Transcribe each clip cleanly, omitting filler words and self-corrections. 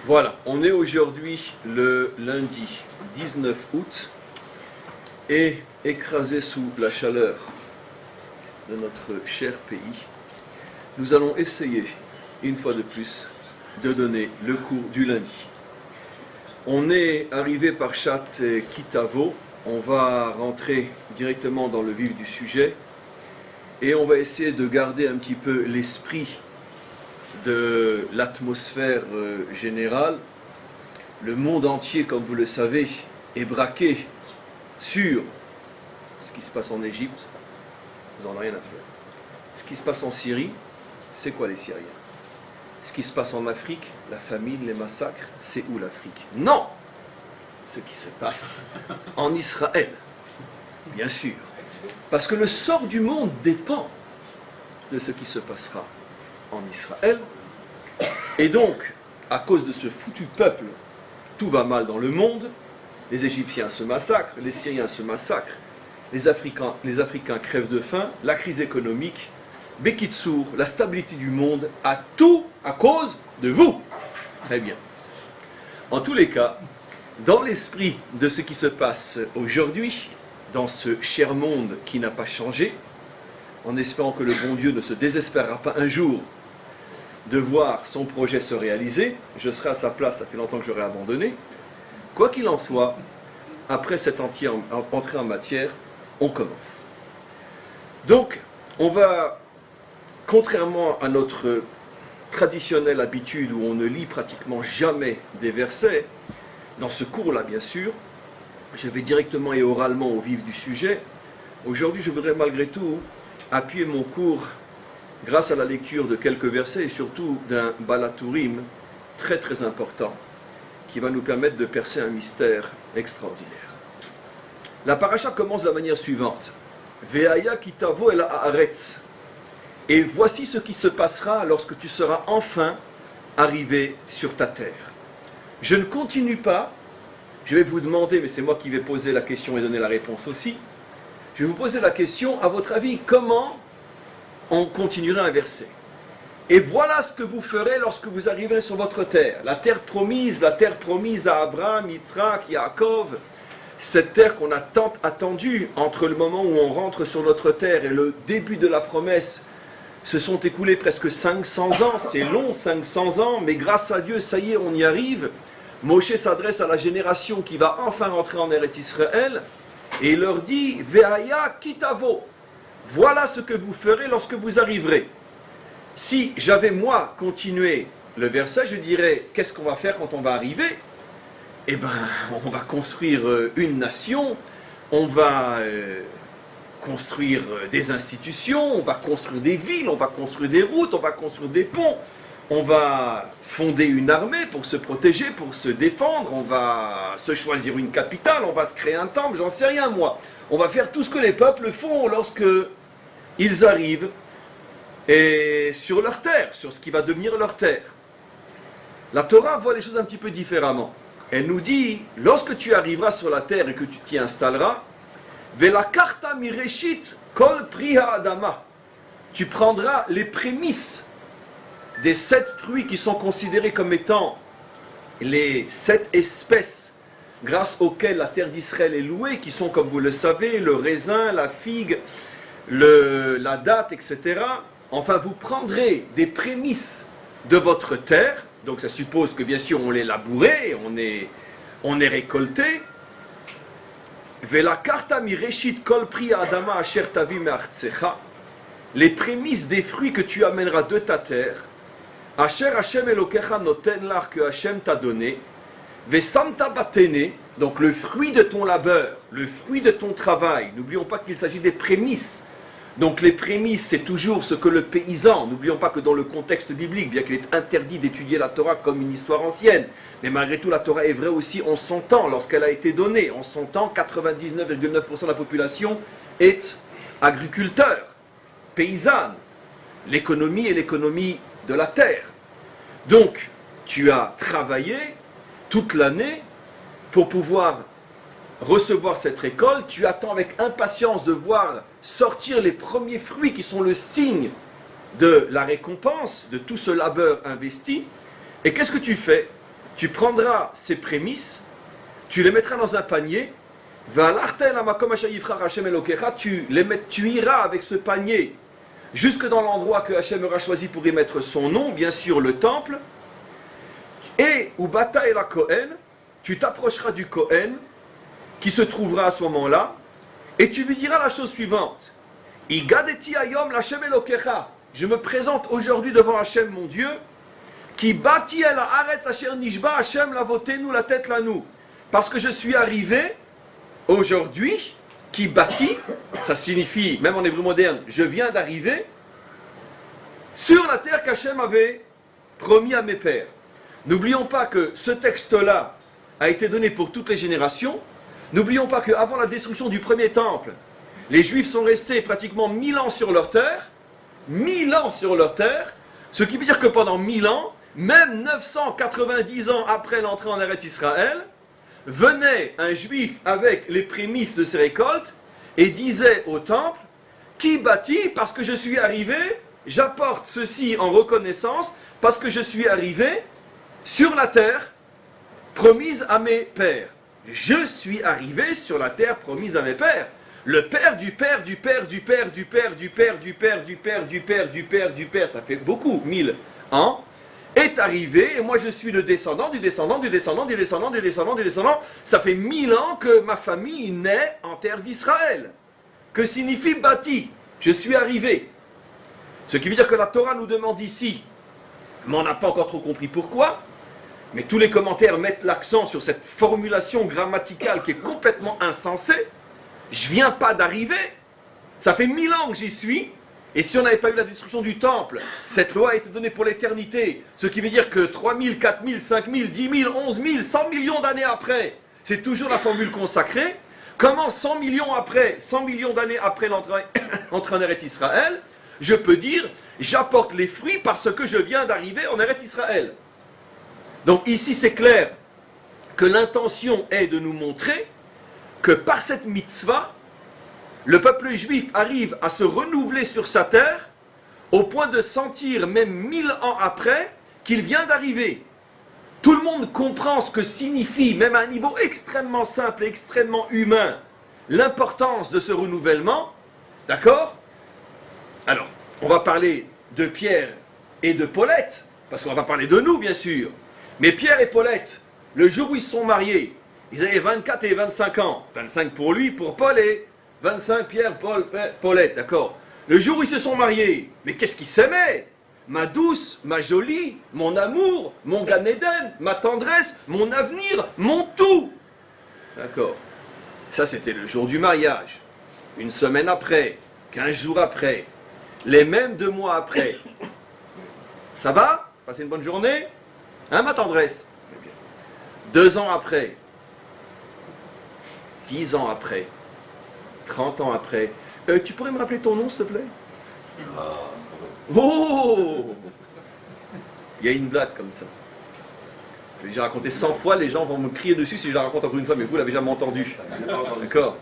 Voilà, on est aujourd'hui le lundi 19 août et écrasé sous la chaleur de notre cher pays, nous allons essayer une fois de plus de donner le cours du lundi. On est arrivé par Chat Kitavo, on va rentrer directement dans le vif du sujet et on va essayer de garder un petit peu l'esprit de l'atmosphère générale. Le monde entier, comme vous le savez, est braqué sur ce qui se passe en Égypte. Vous n'en avez rien à faire. Ce qui se passe en Syrie, c'est quoi les Syriens? Ce qui se passe en Afrique, la famine, les massacres, c'est où l'Afrique? Non! Ce qui se passe en Israël, bien sûr. Parce que le sort du monde dépend de ce qui se passera en Israël. Et donc, à cause de ce foutu peuple, tout va mal dans le monde. Les Égyptiens se massacrent, les Syriens se massacrent, les Africains crèvent de faim, la crise économique, Bekitsour, la stabilité du monde, a tout à cause de vous. Très bien. En tous les cas, dans l'esprit de ce qui se passe aujourd'hui, dans ce cher monde qui n'a pas changé, en espérant que le bon Dieu ne se désespérera pas un jour de voir son projet se réaliser, je serai à sa place, ça fait longtemps que j'aurai abandonné. Quoi qu'il en soit, après cette entrée en matière, on commence. Donc, on va, contrairement à notre traditionnelle habitude où on ne lit pratiquement jamais des versets, dans ce cours-là bien sûr, je vais directement et oralement au vif du sujet. Aujourd'hui, je voudrais malgré tout appuyer mon cours grâce à la lecture de quelques versets et surtout d'un balatourim très très important qui va nous permettre de percer un mystère extraordinaire. La paracha commence de la manière suivante. Ve'aya kitavo el haaretz. Et voici ce qui se passera lorsque tu seras enfin arrivé sur ta terre. Je ne continue pas, je vais vous demander, mais c'est moi qui vais poser la question et donner la réponse aussi. Je vais vous poser la question, à votre avis, comment on continuera un verset? Et voilà ce que vous ferez lorsque vous arriverez sur votre terre. La terre promise à Abraham, Yitzhak, Yaakov, cette terre qu'on a tant attendue entre le moment où on rentre sur notre terre et le début de la promesse. Se sont écoulés presque 500 ans, c'est long 500 ans, mais grâce à Dieu, ça y est, on y arrive. Moshe s'adresse à la génération qui va enfin rentrer en Eretz Israël et il leur dit « Ve'aya kitavo » voilà ce que vous ferez lorsque vous arriverez. Si j'avais moi continué le verset, je dirais qu'est-ce qu'on va faire quand on va arriver? Eh bien, on va construire une nation, on va construire des institutions, on va construire des villes, on va construire des routes, on va construire des ponts, on va fonder une armée pour se protéger, pour se défendre, on va se choisir une capitale, on va se créer un temple, j'en sais rien moi. On va faire tout ce que les peuples font lorsque ils arrivent et sur leur terre, sur ce qui va devenir leur terre. La Torah voit les choses un petit peu différemment. Elle nous dit, lorsque tu arriveras sur la terre et que tu t'y installeras, Velakarta mireshit kol priha adama. Tu prendras les prémices des 7 fruits qui sont considérés comme étant les 7 espèces grâce auxquelles la terre d'Israël est louée, qui sont, comme vous le savez, le raisin, la figue, la date, etc. Enfin, vous prendrez des prémices de votre terre, donc ça suppose que bien sûr on l'est labouré, on est récolté. Velakarta mireshit kol pri adama asher tavi me'artsecha. Les prémices des fruits que tu amèneras de ta terre, asher Hashem Elokecha noten lach, que Hashem t'a donné, vesamta batene, donc le fruit de ton labeur, le fruit de ton travail. N'oublions pas qu'il s'agit des prémices. Donc les prémices, c'est toujours ce que le paysan, n'oublions pas que dans le contexte biblique, bien qu'il est interdit d'étudier la Torah comme une histoire ancienne, mais malgré tout la Torah est vraie aussi en son temps, lorsqu'elle a été donnée. En son temps, 99,9% de la population est agriculteur, paysanne. L'économie est l'économie de la terre. Donc, tu as travaillé toute l'année pour pouvoir recevoir cette récolte, tu attends avec impatience de voir sortir les premiers fruits qui sont le signe de la récompense de tout ce labeur investi. Et qu'est-ce que tu fais? tu prendras ces prémices, tu les mettras dans un panier, tu iras avec ce panier jusque dans l'endroit que Hachem aura choisi pour y mettre son nom, bien sûr le temple, et Ubata et la Kohen, tu t'approcheras du Kohen qui se trouvera à ce moment-là, et tu lui diras la chose suivante: Igadeti ayom l'Hachem Elokecha, je me présente aujourd'hui devant Hachem mon Dieu, qui bâtit el haaretz asher nishba Hachem lavotenu la tête la nous, parce que je suis arrivé aujourd'hui, qui bâtit, ça signifie, même en hébreu moderne, je viens d'arriver sur la terre qu'Hachem avait promis à mes pères. N'oublions pas que ce texte-là a été donné pour toutes les générations. N'oublions pas qu'avant la destruction du premier temple, les Juifs sont restés pratiquement 1000 ans sur leur terre, 1000 ans sur leur terre, ce qui veut dire que pendant 1000 ans, même 990 ans après l'entrée en Eretz Israël, venait un Juif avec les prémices de ses récoltes et disait au temple: qui bâtit, parce que je suis arrivé, j'apporte ceci en reconnaissance, parce que je suis arrivé sur la terre promise à mes pères. Je suis arrivé sur la terre promise à mes pères. Le père du père du père du père du père du père du père du père du père du père du père, ça fait beaucoup, 1000 ans, est arrivé, et moi je suis le descendant du descendant du descendant du descendant du descendant du descendant. Ça fait 1000 ans que ma famille naît en terre d'Israël. Que signifie bâti? Je suis arrivé. Ce qui veut dire que la Torah nous demande ici, mais on n'a pas encore trop compris pourquoi, mais tous les commentaires mettent l'accent sur cette formulation grammaticale qui est complètement insensée. Je viens pas d'arriver, ça fait 1000 ans que j'y suis, et si on n'avait pas eu la destruction du temple, cette loi a été donnée pour l'éternité, ce qui veut dire que 3000, 4000, 5000, 10 000, 11 000, 100 millions d'années après, c'est toujours la formule consacrée. Comment 100 millions après, 100 millions d'années après l'entrée en Eretz Israël, je peux dire j'apporte les fruits parce que je viens d'arriver en Eretz Israël. Donc ici c'est clair que l'intention est de nous montrer que par cette mitzvah, le peuple juif arrive à se renouveler sur sa terre au point de sentir, même 1000 ans après, qu'il vient d'arriver. Tout le monde comprend ce que signifie, même à un niveau extrêmement simple et extrêmement humain, l'importance de ce renouvellement. D'accord? Alors, on va parler de Pierre et de Paulette, parce qu'on va parler de nous, bien sûr. Mais Pierre et Paulette, le jour où ils se sont mariés, ils avaient 24 et 25 ans. 25 pour lui, pour Paul, et 25 Pierre, Paul, Paulette, d'accord. Le jour où ils se sont mariés, mais qu'est-ce qu'ils s'aimaient? Ma douce, ma jolie, mon amour, mon Gan Eden, ma tendresse, mon avenir, mon tout. D'accord. Ça, c'était le jour du mariage. Une semaine après, 15 jours après, les mêmes 2 mois après. Ça va? Passez une bonne journée? Hein, ma tendresse? 2 ans après, 10 ans après, 30 ans après. Tu pourrais me rappeler ton nom, s'il te plaît? Oh! Il y a une blague comme ça. Je l'ai déjà raconté 100 fois, les gens vont me crier dessus si je la raconte encore une fois, mais vous l'avez jamais entendu. D'accord?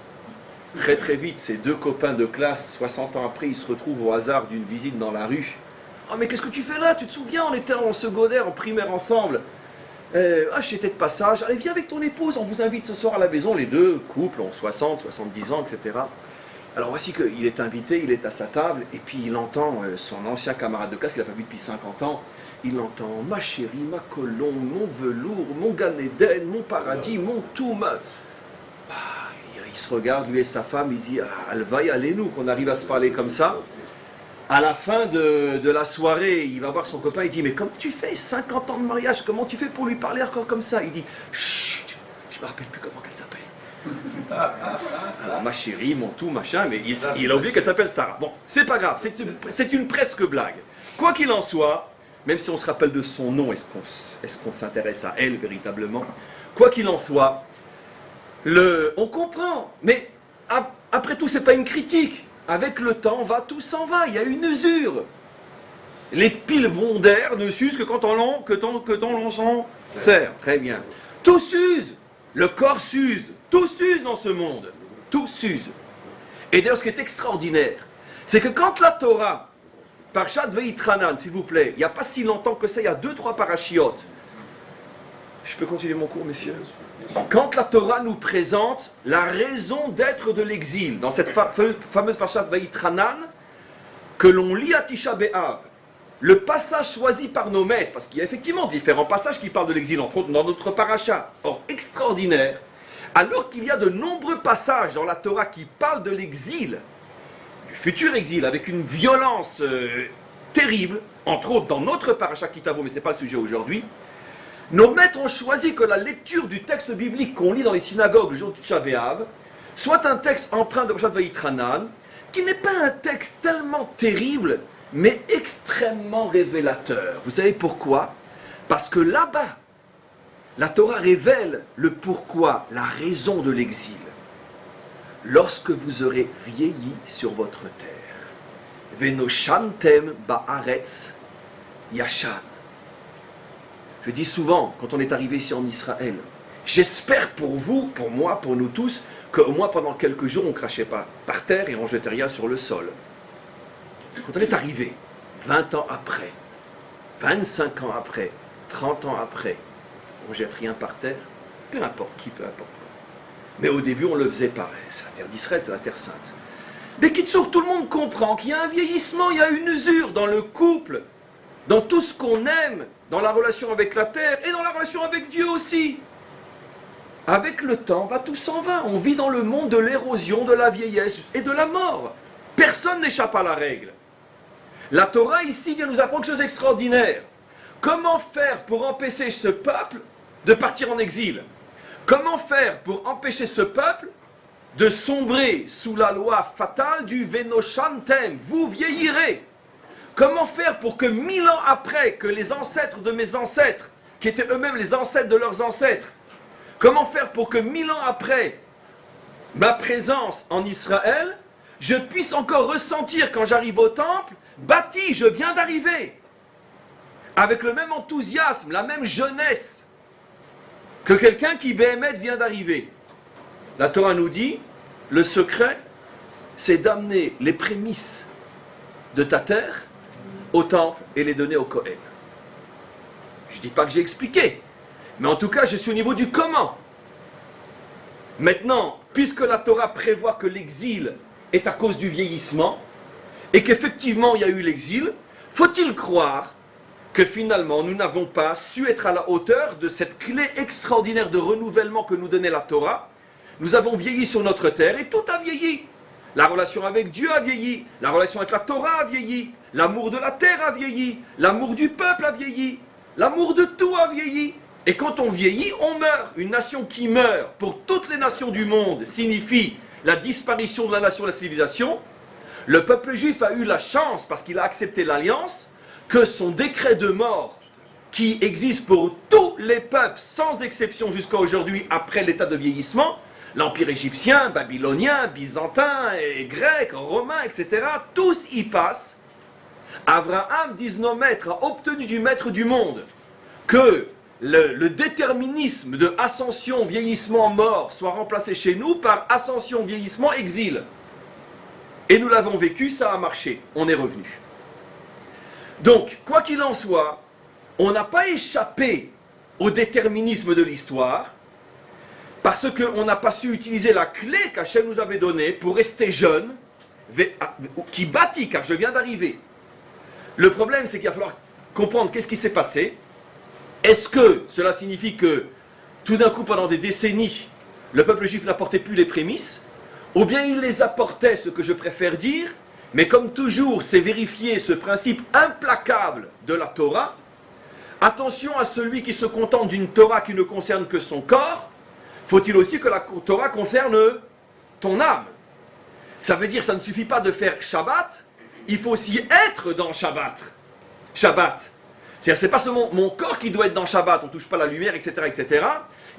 Très très vite, ces 2 copains de classe, 60 ans après, ils se retrouvent au hasard d'une visite dans la rue. « Ah, mais qu'est-ce que tu fais là? Tu te souviens, on était en secondaire, en primaire ensemble. J'étais de passage. Allez, viens avec ton épouse, on vous invite ce soir à la maison. » Les 2 couples ont 60, 70 ans, etc. Alors voici qu'il est invité, il est à sa table, et puis il entend son ancien camarade de classe, qu'il n'a pas vu depuis 50 ans. Il entend « Ma chérie, ma colombe, mon velours, mon Gan Eden, mon paradis, mon tout, ma... » Il se regarde, lui et sa femme, il dit « Alvaï, allez-nous, qu'on arrive à se parler comme ça. » À la fin de la soirée, il va voir son copain, il dit « Mais comment tu fais 50 ans de mariage, comment tu fais pour lui parler encore comme ça ?» Il dit « Chut, je ne me rappelle plus comment qu'elle s'appelle. » Alors ma chérie, mon tout, machin, mais il a oublié qu'elle s'appelle Sarah. Bon, c'est pas grave, c'est une presque blague. Quoi qu'il en soit, même si on se rappelle de son nom, est-ce qu'on s'intéresse à elle véritablement? Quoi qu'il en soit, on comprend, mais après tout, c'est pas une critique. Avec le temps, tout s'en va, il y a une usure. Les piles vont d'air ne s'usent que quand on l'on s'en sert. Très bien. Tout s'use, le corps s'use, tout s'use dans ce monde. Tout s'use. Et d'ailleurs, ce qui est extraordinaire, c'est que quand la Torah, Parshat Veitranan, s'il vous plaît, il n'y a pas si longtemps que ça, il y a 2-3 parachiotes, Je peux continuer mon cours, messieurs? Quand la Torah nous présente la raison d'être de l'exil, dans cette fameuse parashat Vayitranan, que l'on lit à Tisha B'Av, le passage choisi par nos maîtres, parce qu'il y a effectivement différents passages qui parlent de l'exil, entre autres dans notre parasha, or extraordinaire, alors qu'il y a de nombreux passages dans la Torah qui parlent de l'exil, du futur exil, avec une violence terrible, entre autres dans notre parasha Kitavo, mais ce n'est pas le sujet aujourd'hui. Nos maîtres ont choisi que la lecture du texte biblique qu'on lit dans les synagogues le jour de Tisha B'Av soit un texte empreint de Parashat Vayitranan, qui n'est pas un texte tellement terrible, mais extrêmement révélateur. Vous savez pourquoi? Parce que là-bas, la Torah révèle le pourquoi, la raison de l'exil. Lorsque vous aurez vieilli sur votre terre, Venoshantem ba'aretz yashan. Je dis souvent, quand on est arrivé ici en Israël, j'espère pour vous, pour moi, pour nous tous, qu'au moins pendant quelques jours, on ne crachait pas par terre et on ne jetait rien sur le sol. Quand on est arrivé, 20 ans après, 25 ans après, 30 ans après, on ne jette rien par terre, peu importe qui, peu importe. Mais au début, on le faisait pareil. C'est la terre d'Israël, c'est la terre sainte. Mais Kitsour, tout le monde comprend qu'il y a un vieillissement, il y a une usure dans le couple, dans tout ce qu'on aime, dans la relation avec la terre et dans la relation avec Dieu aussi. Avec le temps, tout s'en va. On vit dans le monde de l'érosion, de la vieillesse et de la mort. Personne n'échappe à la règle. La Torah ici vient nous apprendre quelque chose d'extraordinaire. Comment faire pour empêcher ce peuple de partir en exil? Comment faire pour empêcher ce peuple de sombrer sous la loi fatale du Venoshantem? Vous vieillirez. Comment faire pour que 1000 ans après que les ancêtres de mes ancêtres, qui étaient eux-mêmes les ancêtres de leurs ancêtres, comment faire pour que 1000 ans après ma présence en Israël, je puisse encore ressentir quand j'arrive au temple, bâti, je viens d'arriver, avec le même enthousiasme, la même jeunesse, que quelqu'un qui Béhémet vient d'arriver. La Torah nous dit, le secret, c'est d'amener les prémices de ta terre au temple et les donner au Kohen. Je ne dis pas que j'ai expliqué, mais en tout cas, je suis au niveau du comment. Maintenant, puisque la Torah prévoit que l'exil est à cause du vieillissement, et qu'effectivement il y a eu l'exil, faut-il croire que finalement nous n'avons pas su être à la hauteur de cette clé extraordinaire de renouvellement que nous donnait la Torah? Nous avons vieilli sur notre terre et tout a vieilli. La relation avec Dieu a vieilli, la relation avec la Torah a vieilli, l'amour de la terre a vieilli, l'amour du peuple a vieilli, l'amour de tout a vieilli. Et quand on vieillit, on meurt. Une nation qui meurt pour toutes les nations du monde signifie la disparition de la nation de la civilisation. Le peuple juif a eu la chance, parce qu'il a accepté l'alliance, que son décret de mort, qui existe pour tous les peuples, sans exception jusqu'à aujourd'hui, après l'état de vieillissement, l'empire égyptien, babylonien, byzantin, et grec, romain, etc., tous y passent. Abraham, disent nos maîtres, a obtenu du maître du monde que le déterminisme de ascension, vieillissement, mort soit remplacé chez nous par ascension, vieillissement, exil. Et nous l'avons vécu, ça a marché, on est revenu. Donc, quoi qu'il en soit, on n'a pas échappé au déterminisme de l'histoire, parce qu'on n'a pas su utiliser la clé qu'Hachem nous avait donnée pour rester jeune, qui bâtit, car je viens d'arriver. Le problème, c'est qu'il va falloir comprendre qu'est-ce qui s'est passé. Est-ce que cela signifie que, tout d'un coup, pendant des décennies, le peuple juif n'apportait plus les prémices, ou bien il les apportait, ce que je préfère dire, mais comme toujours, c'est vérifier ce principe implacable de la Torah. Attention à celui qui se contente d'une Torah qui ne concerne que son corps. Faut-il aussi que la Torah concerne ton âme? Ça veut dire que ça ne suffit pas de faire Shabbat, il faut aussi être dans Shabbat. Shabbat. C'est-à-dire, c'est pas seulement mon corps qui doit être dans Shabbat, on ne touche pas la lumière, etc., etc.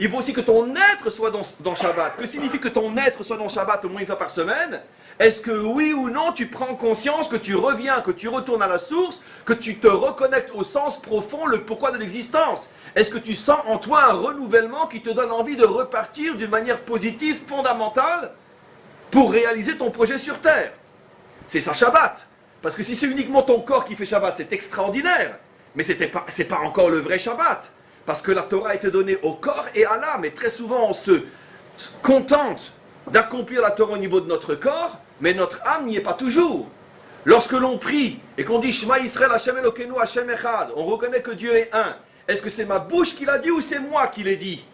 Il faut aussi que ton être soit dans Shabbat. Que signifie que ton être soit dans Shabbat au moins une fois par semaine? Est-ce que oui ou non, tu prends conscience que tu reviens, que tu retournes à la source, que tu te reconnectes au sens profond, le pourquoi de l'existence? Est-ce que tu sens en toi un renouvellement qui te donne envie de repartir d'une manière positive, fondamentale, pour réaliser ton projet sur Terre? C'est ça Shabbat. Parce que si c'est uniquement ton corps qui fait Shabbat, c'est extraordinaire. Mais c'est pas encore le vrai Shabbat. parce que la Torah a été donnée au corps et à l'âme. Et très souvent, on se contente d'accomplir la Torah au niveau de notre corps, mais notre âme n'y est pas toujours. Lorsque l'on prie et qu'on dit Shema Yisrael Hashem Elokeinu Hashem Echad, on reconnaît que Dieu est un. Est-ce que c'est ma bouche qui l'a dit ou c'est moi qui l'ai dit?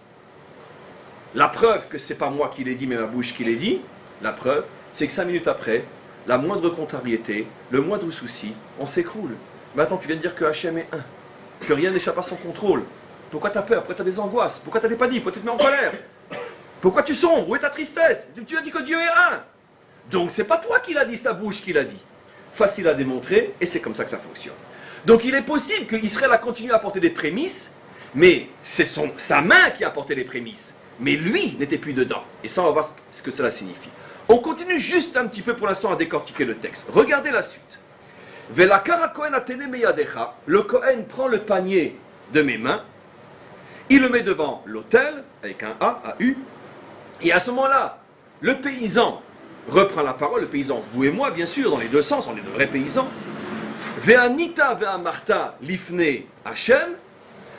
La preuve que c'est pas moi qui l'ai dit, mais ma bouche qui l'ai dit, la preuve, c'est que 5 minutes après, la moindre contrariété, le moindre souci, on s'écroule. Mais attends, tu viens de dire que Hachem est un, que rien n'échappe à son contrôle. Pourquoi tu as peur? Pourquoi tu as des angoisses? Pourquoi tu as des paniques? Pourquoi tu te mets en colère? Pourquoi tu sombres? Où est ta tristesse? Tu as dit que Dieu est un. Donc c'est pas toi qui l'as dit, c'est ta bouche qui l'a dit. Facile à démontrer, et c'est comme ça que ça fonctionne. Donc il est possible qu'Israël a continué à apporter des prémices, mais c'est sa main qui a apporté les prémices. Mais lui n'était plus dedans. Et ça, on va voir ce que cela signifie. On continue juste un petit peu pour l'instant à décortiquer le texte. Regardez la suite. Le Kohen prend le panier de mes mains, il le met devant l'autel, avec un A, A-U, et à ce moment-là, le paysan reprend la parole, le paysan, vous et moi, bien sûr, dans les deux sens, on est de vrais paysans. Ve'anita ve'amarta lifne Hashem.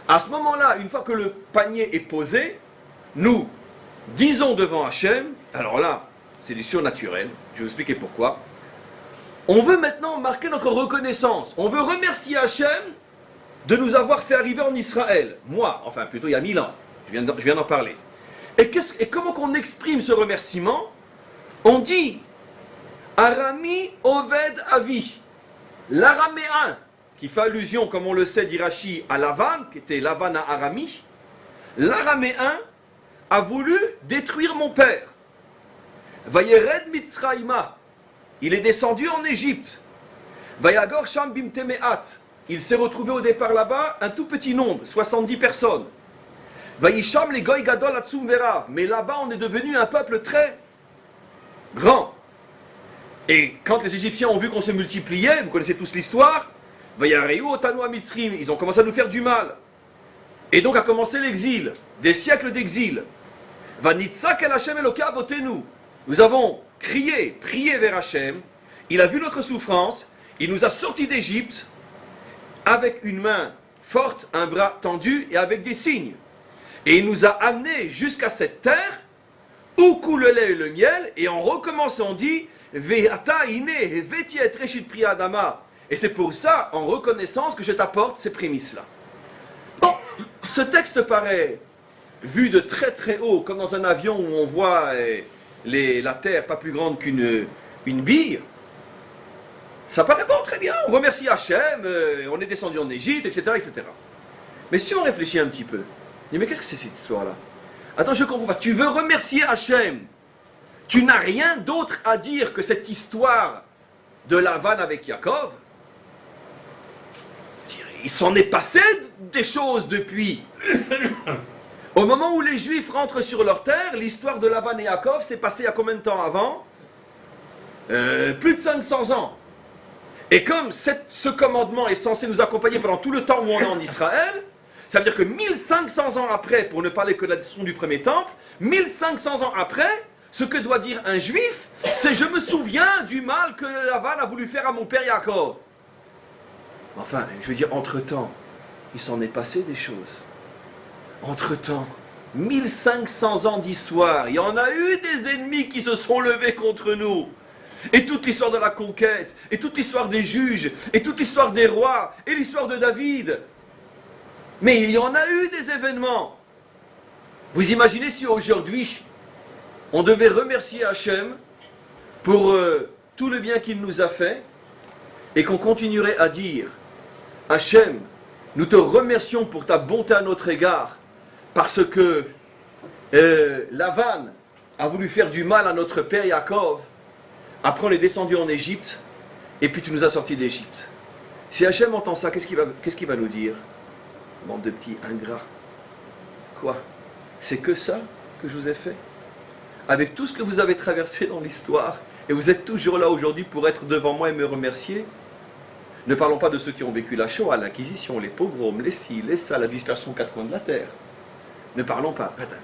À ce moment-là, une fois que le panier est posé, nous disons devant Hachem, alors là, c'est du surnaturel, je vais vous expliquer pourquoi. On veut maintenant marquer notre reconnaissance, on veut remercier Hachem de nous avoir fait arriver en Israël. Moi, enfin plutôt il y a 1000 ans, je viens d'en parler. Et comment qu'on exprime ce remerciement? On dit, Arami Oved Avi, l'araméen, qui fait allusion, comme on le sait, d'Irachi à Lavan, qui était Lavan à Arami, l'araméen a voulu détruire mon père. Vayered Mitzraïma, il est descendu en Égypte. Vayagor Sham Bimtemeat, il s'est retrouvé au départ là-bas un tout petit nombre, 70 personnes. Vayisham les Goy Gadol Atsum Verav, mais là-bas on est devenu un peuple très grand. Et quand les Égyptiens ont vu qu'on se multipliait, vous connaissez tous l'histoire, Vayareu Otanu Mitzrim, ils ont commencé à nous faire du mal. Et donc a commencé l'exil, des siècles d'exil. Vanitzak el Hashem Eloka Avotenu. Nous avons crié, prié vers Hachem, il a vu notre souffrance, il nous a sortis d'Égypte avec une main forte, un bras tendu et avec des signes. Et il nous a amenés jusqu'à cette terre où coule le lait et le miel, et en recommençant on dit Ve'ata ine veti et reshit pri adama. Et c'est pour ça, en reconnaissance, que je t'apporte ces prémices-là. Bon, ce texte paraît, vu de très très haut, comme dans un avion où on voit la terre pas plus grande qu'une bille. Ça paraît bon, très bien, on remercie Hachem, on est descendu en Égypte, etc., etc. Mais si on réfléchit un petit peu, on dit, mais qu'est-ce que c'est cette histoire-là? Attends, je ne comprends pas. Tu veux remercier Hachem, tu n'as rien d'autre à dire que cette histoire de Lavan avec Yaakov? Il s'en est passé des choses depuis. Au moment où les Juifs rentrent sur leur terre, l'histoire de Lavan et Yaakov s'est passée il y a combien de temps avant? Plus de 500 ans. Et comme ce commandement est censé nous accompagner pendant tout le temps où on est en Israël, ça veut dire que 1500 ans après, pour ne parler que de la destruction du premier temple, 1500 ans après, ce que doit dire un Juif, c'est « je me souviens du mal que Lavan a voulu faire à mon père Yaakov ». Enfin, je veux dire, entre-temps, il s'en est passé des choses. Entre-temps, 1500 ans d'histoire, il y en a eu des ennemis qui se sont levés contre nous. Et toute l'histoire de la conquête, et toute l'histoire des juges, et toute l'histoire des rois, et l'histoire de David. Mais il y en a eu des événements. Vous imaginez si aujourd'hui, on devait remercier Hachem pour tout le bien qu'il nous a fait, et qu'on continuerait à dire Hachem, nous te remercions pour ta bonté à notre égard, parce que Lavan a voulu faire du mal à notre père Yaakov. Après on est descendu en Égypte, et puis tu nous as sortis d'Égypte. Si Hachem entend ça, qu'est-ce qu'il va nous dire? Bande de petits ingrats. Quoi? C'est que ça que je vous ai fait? Avec tout ce que vous avez traversé dans l'histoire, et vous êtes toujours là aujourd'hui pour être devant moi et me remercier? Ne parlons pas de ceux qui ont vécu la Shoah, l'Inquisition, les pogroms, les ci, les ça, la dispersion aux quatre coins de la terre. Ne parlons pas. Attends.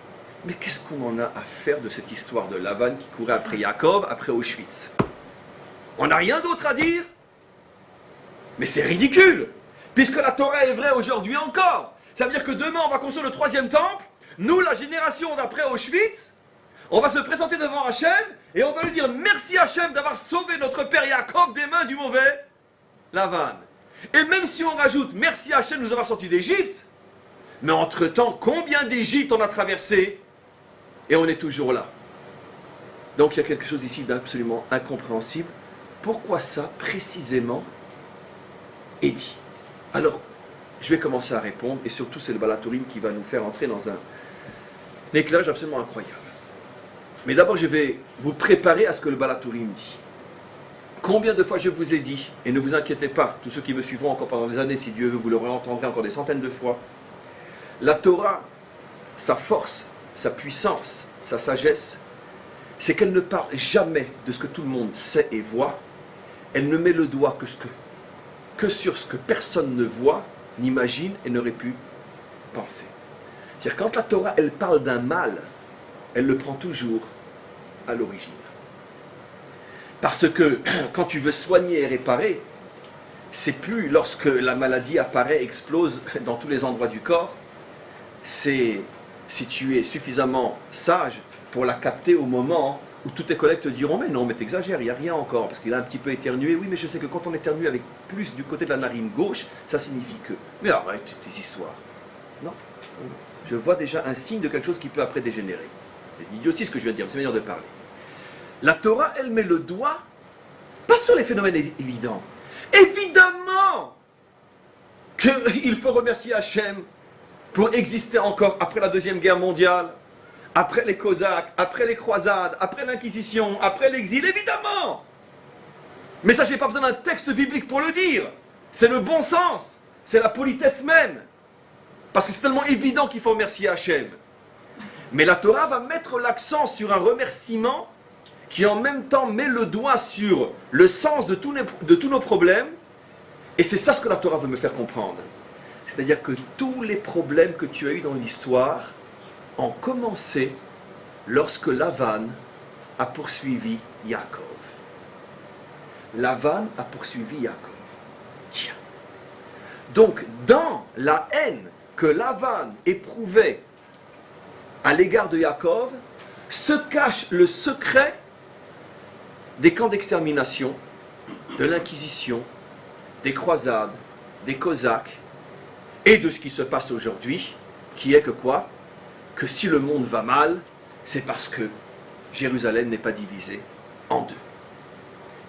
Mais qu'est-ce qu'on en a à faire de cette histoire de Lavan qui courait après Yaakov, après Auschwitz? On n'a rien d'autre à dire? Mais c'est ridicule, puisque la Torah est vraie aujourd'hui encore. Ça veut dire que demain, on va construire le 3e temple. Nous, la génération d'après Auschwitz, on va se présenter devant Hachem et on va lui dire merci Hachem d'avoir sauvé notre père Yaakov des mains du mauvais Lavan. Et même si on rajoute merci Hachem de nous avoir sortis d'Égypte, mais entre-temps, combien d'Égypte on a traversé et on est toujours là. Donc il y a quelque chose ici d'absolument incompréhensible. Pourquoi ça, précisément, est dit? Alors, je vais commencer à répondre, et surtout c'est le Balatourim qui va nous faire entrer dans un éclairage absolument incroyable. Mais d'abord, je vais vous préparer à ce que le Balatourim dit. Combien de fois je vous ai dit, et ne vous inquiétez pas, tous ceux qui me suivront encore pendant des années, si Dieu veut, vous le entendrez encore des centaines de fois, la Torah, sa force, sa puissance, sa sagesse, c'est qu'elle ne parle jamais de ce que tout le monde sait et voit. Elle ne met le doigt que sur ce que personne ne voit, n'imagine et n'aurait pu penser. C'est-à-dire quand la Torah, elle parle d'un mal, elle le prend toujours à l'origine. Parce que quand tu veux soigner et réparer, c'est plus lorsque la maladie apparaît, explose dans tous les endroits du corps, c'est si tu es suffisamment sage pour la capter au moment où tous tes collègues te diront mais non, mais t'exagères, il n'y a rien encore, parce qu'il a un petit peu éternué. Oui, mais je sais que quand on éternue avec plus du côté de la narine gauche, ça signifie que... Mais arrête tes histoires. Non, je vois déjà un signe de quelque chose qui peut après dégénérer. C'est idiotie ce que je viens de dire, c'est une manière de parler. La Torah, elle met le doigt, pas sur les phénomènes évidents. Évidemment qu'il faut remercier Hachem pour exister encore après la Deuxième Guerre mondiale, après les Cosaques, après les croisades, après l'Inquisition, après l'exil, évidemment. Mais ça, je n'ai pas besoin d'un texte biblique pour le dire. C'est le bon sens, c'est la politesse même. Parce que c'est tellement évident qu'il faut remercier Hachem. Mais la Torah va mettre l'accent sur un remerciement qui en même temps met le doigt sur le sens de tous nos problèmes. Et c'est ça ce que la Torah veut me faire comprendre. C'est-à-dire que tous les problèmes que tu as eus dans l'histoire ont commencé lorsque Lavan a poursuivi Yaakov. Lavan a poursuivi Yaakov. Tiens. Donc, dans la haine que Lavan éprouvait à l'égard de Yaakov, se cache le secret des camps d'extermination, de l'Inquisition, des croisades, des Cosaques, et de ce qui se passe aujourd'hui, qui est que quoi? Que si le monde va mal, c'est parce que Jérusalem n'est pas divisée en deux.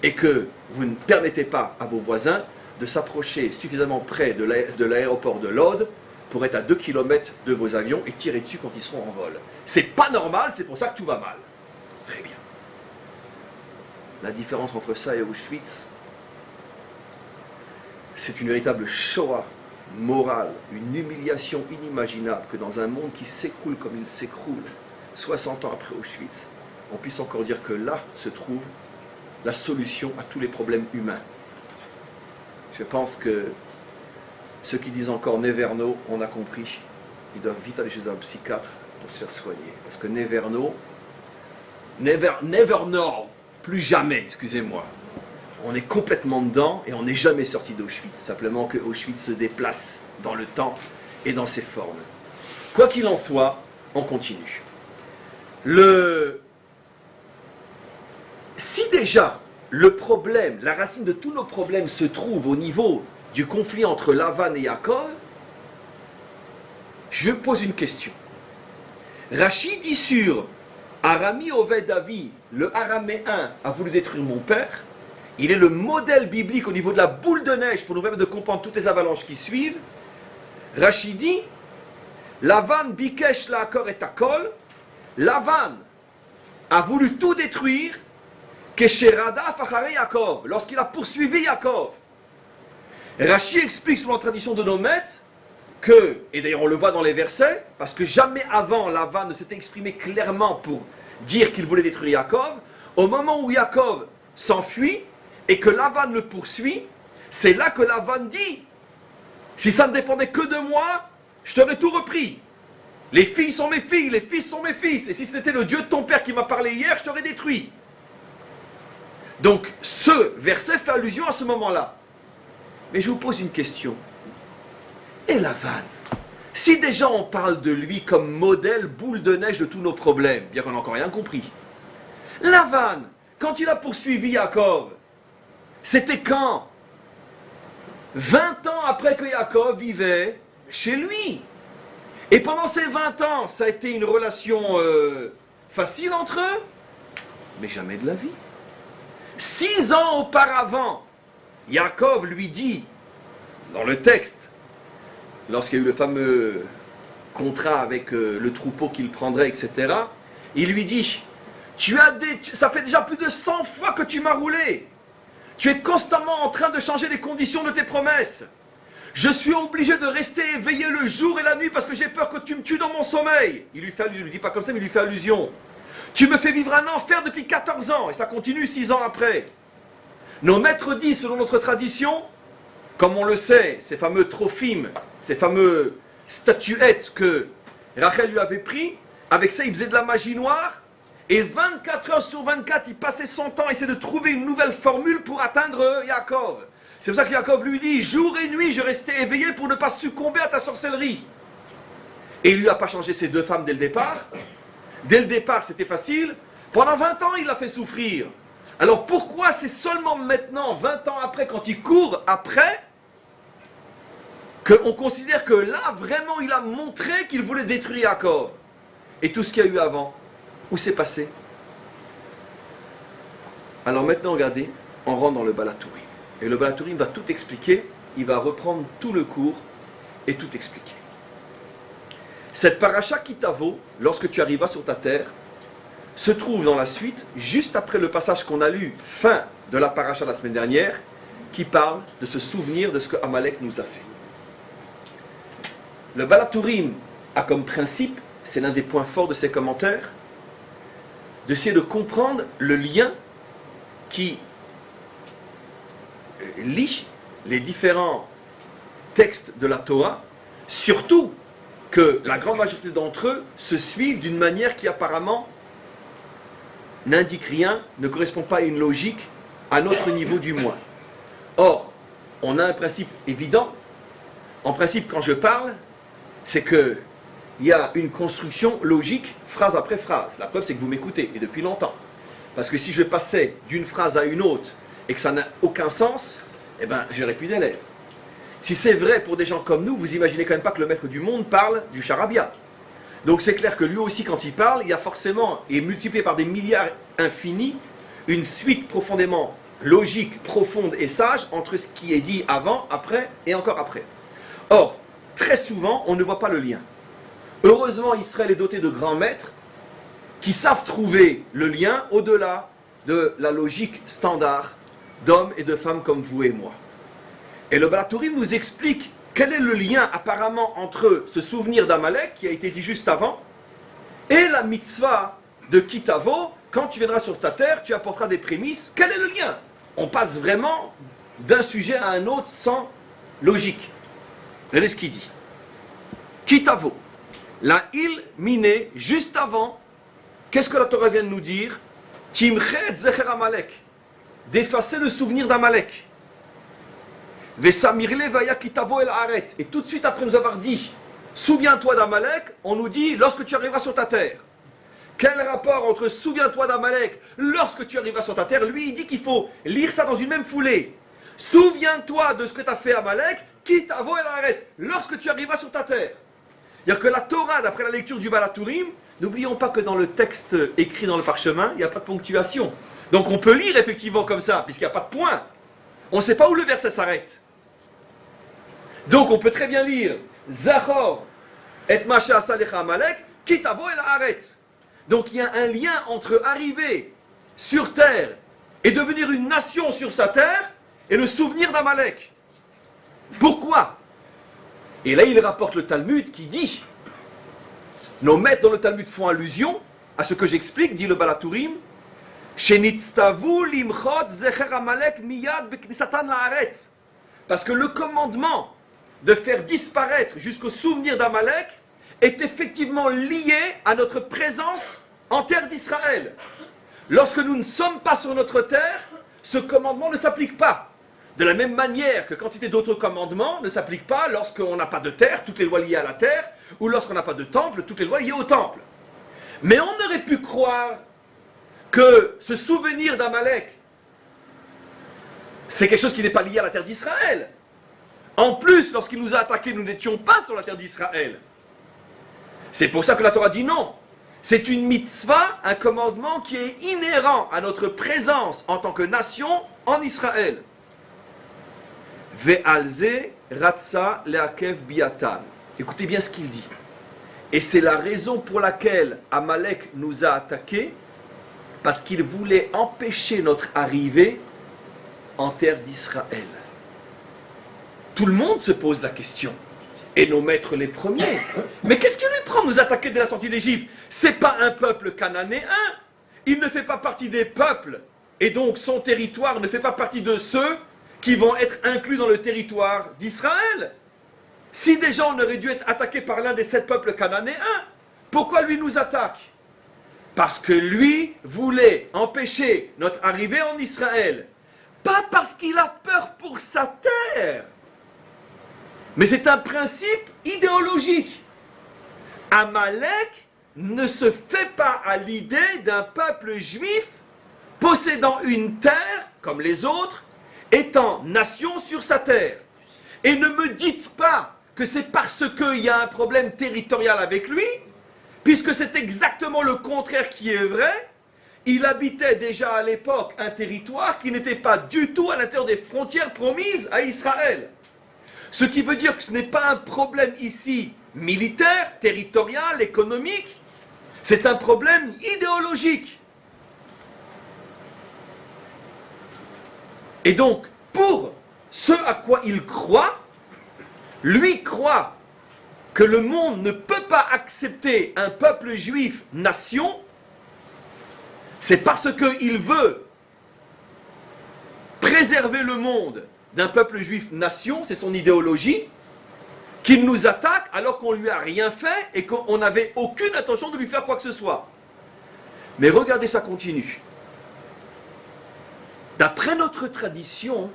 Et que vous ne permettez pas à vos voisins de s'approcher suffisamment près de l'aéroport de Lod pour être à 2 km de vos avions et tirer dessus quand ils seront en vol. C'est pas normal, c'est pour ça que tout va mal. Très bien. La différence entre ça et Auschwitz, c'est une véritable Shoah morale, une humiliation inimaginable que dans un monde qui s'écroule comme il s'écroule, 60 ans après Auschwitz, on puisse encore dire que là se trouve la solution à tous les problèmes humains. Je pense que ceux qui disent encore Neverno, on a compris, ils doivent vite aller chez un psychiatre pour se faire soigner. Parce que Neverno, never know, plus jamais, excusez-moi. On est complètement dedans et on n'est jamais sorti d'Auschwitz. Simplement que Auschwitz se déplace dans le temps et dans ses formes. Quoi qu'il en soit, on continue. Si déjà le problème, la racine de tous nos problèmes se trouve au niveau du conflit entre Lavan et Yaakov, je pose une question. Rachid dit sur Arami Oved Avi, le araméen a voulu détruire mon père. Il est le modèle biblique au niveau de la boule de neige pour nous permettre de comprendre toutes les avalanches qui suivent. Rachid dit Lavan bikesh laakor et akol. Lavan a voulu tout détruire kesherada fachare Yaakov, lorsqu'il a poursuivi Yaakov. Rachid explique selon la tradition de nos maîtres que, et d'ailleurs on le voit dans les versets, parce que jamais avant Lavan ne s'était exprimé clairement pour dire qu'il voulait détruire Yaakov, au moment où Yaakov s'enfuit et que Lavan le poursuit, c'est là que Lavan dit si ça ne dépendait que de moi, je t'aurais tout repris. Les filles sont mes filles, les fils sont mes fils, et si c'était le Dieu de ton père qui m'a parlé hier, je t'aurais détruit. Donc ce verset fait allusion à ce moment-là. Mais je vous pose une question. Et Lavan, Si déjà on parle de lui comme modèle boule de neige de tous nos problèmes, bien qu'on n'a encore rien compris. Lavan, quand il a poursuivi Yaakov, c'était quand? 20 ans après que Yaakov vivait chez lui. Et pendant ces 20 ans, ça a été une relation facile entre eux, mais jamais de la vie. 6 ans auparavant, Yaakov lui dit, dans le texte, lorsqu'il y a eu le fameux contrat avec le troupeau qu'il prendrait, etc., il lui dit, ça fait déjà plus de 100 fois que tu m'as roulé. Tu es constamment en train de changer les conditions de tes promesses. Je suis obligé de rester éveillé le jour et la nuit parce que j'ai peur que tu me tues dans mon sommeil. Il lui dit pas comme ça, mais il lui fait allusion. Tu me fais vivre un enfer depuis 14 ans, et ça continue 6 ans après. Nos maîtres disent, selon notre tradition, comme on le sait, ces fameux trophimes, ces fameuses statuettes que Rachel lui avait pris, avec ça il faisait de la magie noire, et 24 heures sur 24, il passait son temps à essayer de trouver une nouvelle formule pour atteindre Yaakov. C'est pour ça que Yaakov lui dit, jour et nuit, je restais éveillé pour ne pas succomber à ta sorcellerie. Et il lui a pas changé ses 2 femmes dès le départ. Dès le départ, c'était facile. Pendant 20 ans, il l'a fait souffrir. Alors pourquoi c'est seulement maintenant, 20 ans après, quand il court après, qu'on considère que là, vraiment, il a montré qu'il voulait détruire Yaakov? Et tout ce qu'il y a eu avant, où c'est passé? Alors maintenant, regardez, on rentre dans le Balatourim. Et le Balatourim va tout expliquer, il va reprendre tout le cours et tout expliquer. Cette paracha Kitavo, lorsque tu arrivas sur ta terre, se trouve dans la suite, juste après le passage qu'on a lu, fin de la paracha la semaine dernière, qui parle de se souvenir de ce que Amalek nous a fait. Le Balatourim a comme principe, c'est l'un des points forts de ses commentaires, d'essayer de comprendre le lien qui lie les différents textes de la Torah, surtout que la grande majorité d'entre eux se suivent d'une manière qui apparemment n'indique rien, ne correspond pas à une logique, à notre niveau du moins. Or, on a un principe évident. En principe, quand je parle, c'est qu'il y a une construction logique, phrase après phrase. La preuve, c'est que vous m'écoutez, et depuis longtemps. Parce que si je passais d'une phrase à une autre, et que ça n'a aucun sens, eh bien, j'aurais plus d'élèves. Si c'est vrai pour des gens comme nous, vous imaginez quand même pas que le maître du monde parle du charabia. Donc c'est clair que lui aussi, quand il parle, il y a forcément, et multiplié par des milliards infinis, une suite profondément logique, profonde et sage entre ce qui est dit avant, après et encore après. Or, très souvent, on ne voit pas le lien. Heureusement, Israël est doté de grands maîtres qui savent trouver le lien au-delà de la logique standard d'hommes et de femmes comme vous et moi. Et le Balatourim nous explique quel est le lien apparemment entre ce souvenir d'Amalek qui a été dit juste avant et la mitzvah de Kitavo, quand tu viendras sur ta terre, tu apporteras des prémices. Quel est le lien? On passe vraiment d'un sujet à un autre sans logique. Regardez ce qu'il dit. Kitavo, la il miné, juste avant, qu'est-ce que la Torah vient de nous dire? Timchet zecher Amalek, d'effacer le souvenir d'Amalek. Et tout de suite après nous avoir dit, souviens-toi d'Amalek, on nous dit, lorsque tu arriveras sur ta terre. Quel rapport entre souviens-toi d'Amalek lorsque tu arriveras sur ta terre? Lui, il dit qu'il faut lire ça dans une même foulée. Souviens-toi de ce que tu as fait Amalek, kitavo el haaretz, lorsque tu arriveras sur ta terre. C'est-à-dire que la Torah, d'après la lecture du Balatourim, n'oublions pas que dans le texte écrit dans le parchemin, il n'y a pas de ponctuation. Donc on peut lire effectivement comme ça, puisqu'il n'y a pas de point. On ne sait pas où le verset s'arrête. Donc on peut très bien lire Zachor et Masha Asalecha Amalek, Kitavo el Haaretz. Donc il y a un lien entre arriver sur terre et devenir une nation sur sa terre et le souvenir d'Amalek. Pourquoi? Et là il rapporte le Talmud qui dit, nos maîtres dans le Talmud font allusion à ce que j'explique, dit le Balatourim, Shenitztavu limchot zecher Amalek miyad beknisatan laaretz. Parce que le commandement de faire disparaître jusqu'au souvenir d'Amalek est effectivement lié à notre présence en terre d'Israël. Lorsque nous ne sommes pas sur notre terre, ce commandement ne s'applique pas. De la même manière que quantité d'autres commandements ne s'appliquent pas lorsqu'on n'a pas de terre, toutes les lois liées à la terre, ou lorsqu'on n'a pas de temple, toutes les lois liées au temple. Mais on aurait pu croire que ce souvenir d'Amalek, c'est quelque chose qui n'est pas lié à la terre d'Israël. En plus, lorsqu'il nous a attaqués, nous n'étions pas sur la terre d'Israël. C'est pour ça que la Torah dit non. C'est une mitzvah, un commandement qui est inhérent à notre présence en tant que nation en Israël. Ve'alze ratza leakev biatan. Écoutez bien ce qu'il dit. Et c'est la raison pour laquelle Amalek nous a attaqués, parce qu'il voulait empêcher notre arrivée en terre d'Israël. Tout le monde se pose la question. Et nos maîtres les premiers. Mais qu'est-ce qui lui prend de nous attaquer dès la sortie d'Égypte? C'est pas un peuple cananéen. Il ne fait pas partie des peuples. Et donc son territoire ne fait pas partie de ceux qui vont être inclus dans le territoire d'Israël. Si déjà on aurait dû être attaqué par l'un des 7 peuples cananéens, pourquoi lui nous attaque? Parce que lui voulait empêcher notre arrivée en Israël. Pas parce qu'il a peur pour sa terre. Mais c'est un principe idéologique. Amalek ne se fait pas à l'idée d'un peuple juif possédant une terre, comme les autres, étant nation sur sa terre. Et ne me dites pas que c'est parce qu'il y a un problème territorial avec lui, puisque c'est exactement le contraire qui est vrai. Il habitait déjà à l'époque un territoire qui n'était pas du tout à l'intérieur des frontières promises à Israël. Ce qui veut dire que ce n'est pas un problème ici militaire, territorial, économique, c'est un problème idéologique. Et donc, pour ce à quoi il croit, lui croit que le monde ne peut pas accepter un peuple juif nation, c'est parce qu'il veut préserver le monde d'un peuple juif nation, c'est son idéologie, qu'il nous attaque alors qu'on ne lui a rien fait et qu'on n'avait aucune intention de lui faire quoi que ce soit. Mais regardez, ça continue. D'après notre tradition,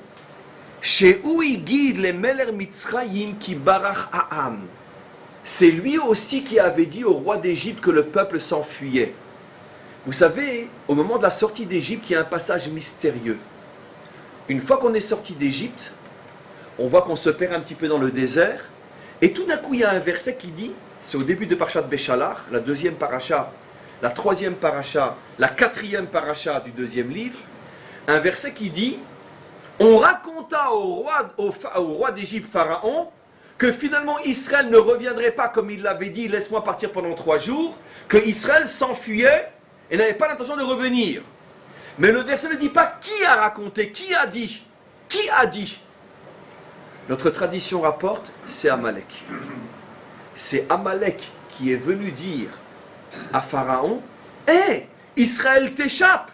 chez Ouï guide les Meler Mitzrayim qui barach Ha'am, c'est lui aussi qui avait dit au roi d'Égypte que le peuple s'enfuyait. Vous savez, au moment de la sortie d'Égypte, il y a un passage mystérieux. Une fois qu'on est sorti d'Égypte, on voit qu'on se perd un petit peu dans le désert, et tout d'un coup il y a un verset qui dit, c'est au début de Parashat Béchalach, la deuxième paracha, la troisième paracha, la quatrième paracha du deuxième livre, un verset qui dit, on raconta au roi d'Égypte, Pharaon, que finalement Israël ne reviendrait pas comme il l'avait dit, laisse-moi partir pendant 3 jours, que Israël s'enfuyait et n'avait pas l'intention de revenir. Mais le verset ne dit pas qui a raconté, qui a dit. Qui a dit? Notre tradition rapporte, c'est Amalek. C'est Amalek qui est venu dire à Pharaon, hé, Israël t'échappe.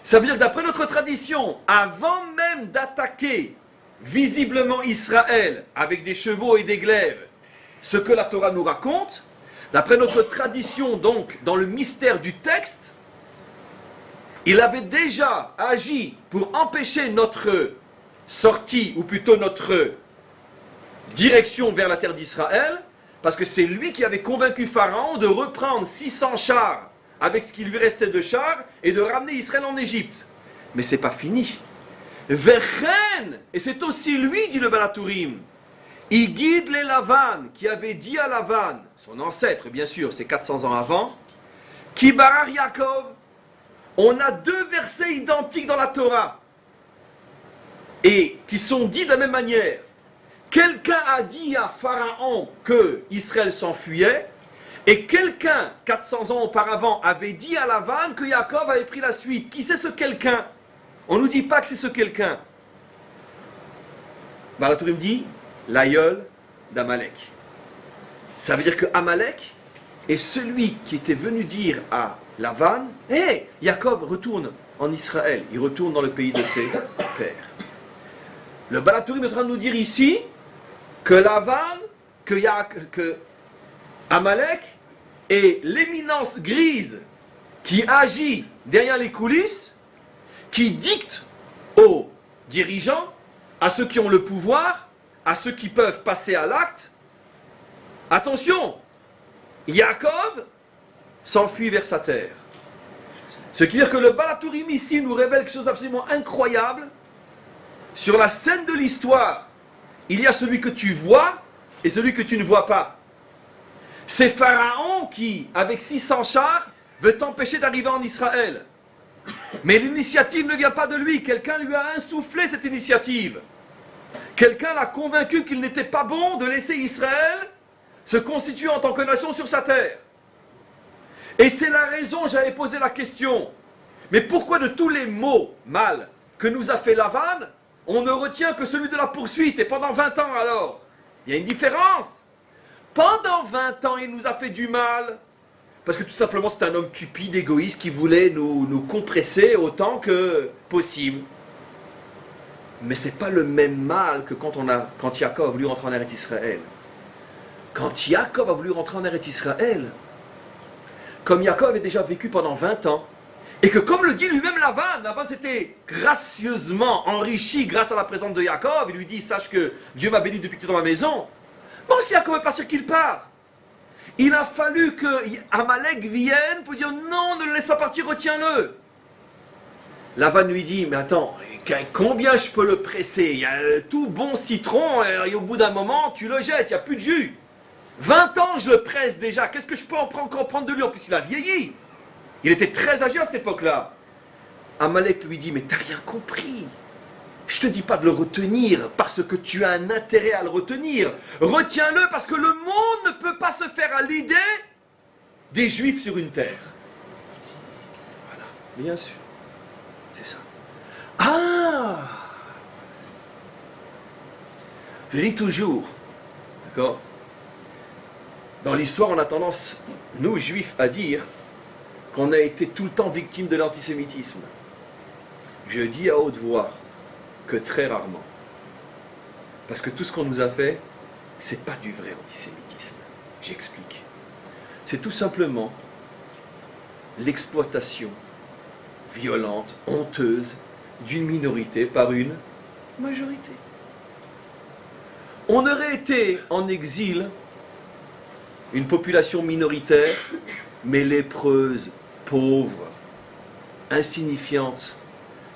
Ça veut dire que d'après notre tradition, avant même d'attaquer visiblement Israël avec des chevaux et des glaives, ce que la Torah nous raconte, d'après notre tradition donc, dans le mystère du texte, il avait déjà agi pour empêcher notre sortie, ou plutôt notre direction vers la terre d'Israël, parce que c'est lui qui avait convaincu Pharaon de reprendre 600 chars avec ce qui lui restait de chars et de ramener Israël en Égypte. Mais c'est pas fini. Vechen, et c'est aussi lui, dit le Balatourim, il guide les Lavan, qui avait dit à Lavan, son ancêtre bien sûr, c'est 400 ans avant, Ki barar Yaakov. On a 2 versets identiques dans la Torah et qui sont dits de la même manière. Quelqu'un a dit à Pharaon que Israël s'enfuyait et quelqu'un, 400 ans auparavant, avait dit à Lavan que Yaakov avait pris la suite. Qui c'est ce quelqu'un? On ne nous dit pas que c'est ce quelqu'un. Balatourim dit l'aïeul d'Amalek. Ça veut dire que Amalek est celui qui était venu dire à Lavan, hé, Yaakov retourne en Israël, il retourne dans le pays de ses pères. Le Balatourim est en train de nous dire ici que Lavan, que Amalek est l'éminence grise qui agit derrière les coulisses, qui dicte aux dirigeants à ceux qui ont le pouvoir, à ceux qui peuvent passer à l'acte. Attention, Yaakov s'enfuit vers sa terre. Ce qui veut dire que le Balatourim ici nous révèle quelque chose d'absolument incroyable. Sur la scène de l'histoire, il y a celui que tu vois et celui que tu ne vois pas. C'est Pharaon qui, avec 600 chars, veut t'empêcher d'arriver en Israël. Mais l'initiative ne vient pas de lui. Quelqu'un lui a insufflé cette initiative. Quelqu'un l'a convaincu qu'il n'était pas bon de laisser Israël se constituer en tant que nation sur sa terre. Et c'est la raison, j'avais posé la question, mais pourquoi de tous les mots mal que nous a fait Lavan, on ne retient que celui de la poursuite, et pendant 20 ans alors? Il y a une différence. Pendant 20 ans, il nous a fait du mal, parce que tout simplement c'est un homme cupide, égoïste, qui voulait nous compresser autant que possible. Mais ce n'est pas le même mal que quand Yaakov a voulu rentrer en Eretz Israël. Quand Yaakov a voulu rentrer en Eretz Israël, comme Yaakov avait déjà vécu pendant 20 ans, et que comme le dit lui-même Lavan s'était gracieusement enrichi grâce à la présence de Yaakov, il lui dit, sache que Dieu m'a béni depuis que tu es dans ma maison. Bon, si Yaakov veut partir, qu'il part. Il a fallu que Amalek vienne pour dire, non, ne le laisse pas partir, retiens-le. Lavan lui dit, mais attends, combien je peux le presser? Il y a tout bon citron, et au bout d'un moment, tu le jettes, il n'y a plus de jus. 20 ans, je le presse déjà. Qu'est-ce que je peux encore prendre de lui? En plus, il a vieilli. Il était très âgé à cette époque-là. Amalek lui dit, mais t'as rien compris. Je te dis pas de le retenir parce que tu as un intérêt à le retenir. Retiens-le parce que le monde ne peut pas se faire à l'idée des Juifs sur une terre. Voilà, bien sûr. C'est ça. Ah! Je dis toujours, d'accord? Dans l'histoire, on a tendance, nous, juifs, à dire qu'on a été tout le temps victime de l'antisémitisme. Je dis à haute voix que très rarement. Parce que tout ce qu'on nous a fait, c'est pas du vrai antisémitisme. J'explique. C'est tout simplement l'exploitation violente, honteuse, d'une minorité par une majorité. On aurait été en exil une population minoritaire, mais lépreuse, pauvre, insignifiante.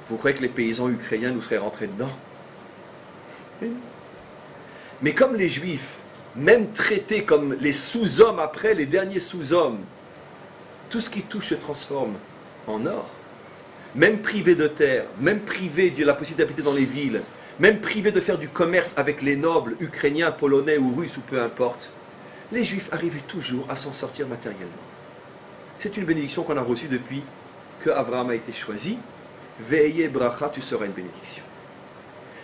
Vous croyez que les paysans ukrainiens nous seraient rentrés dedans? Mais comme les Juifs, même traités comme les sous-hommes après, les derniers sous-hommes, tout ce qui touche se transforme en or. Même privés de terre, même privés de la possibilité d'habiter dans les villes, même privés de faire du commerce avec les nobles ukrainiens, polonais ou russes ou peu importe, les Juifs arrivaient toujours à s'en sortir matériellement. C'est une bénédiction qu'on a reçue depuis que Abraham a été choisi. Veillez bracha, tu seras une bénédiction.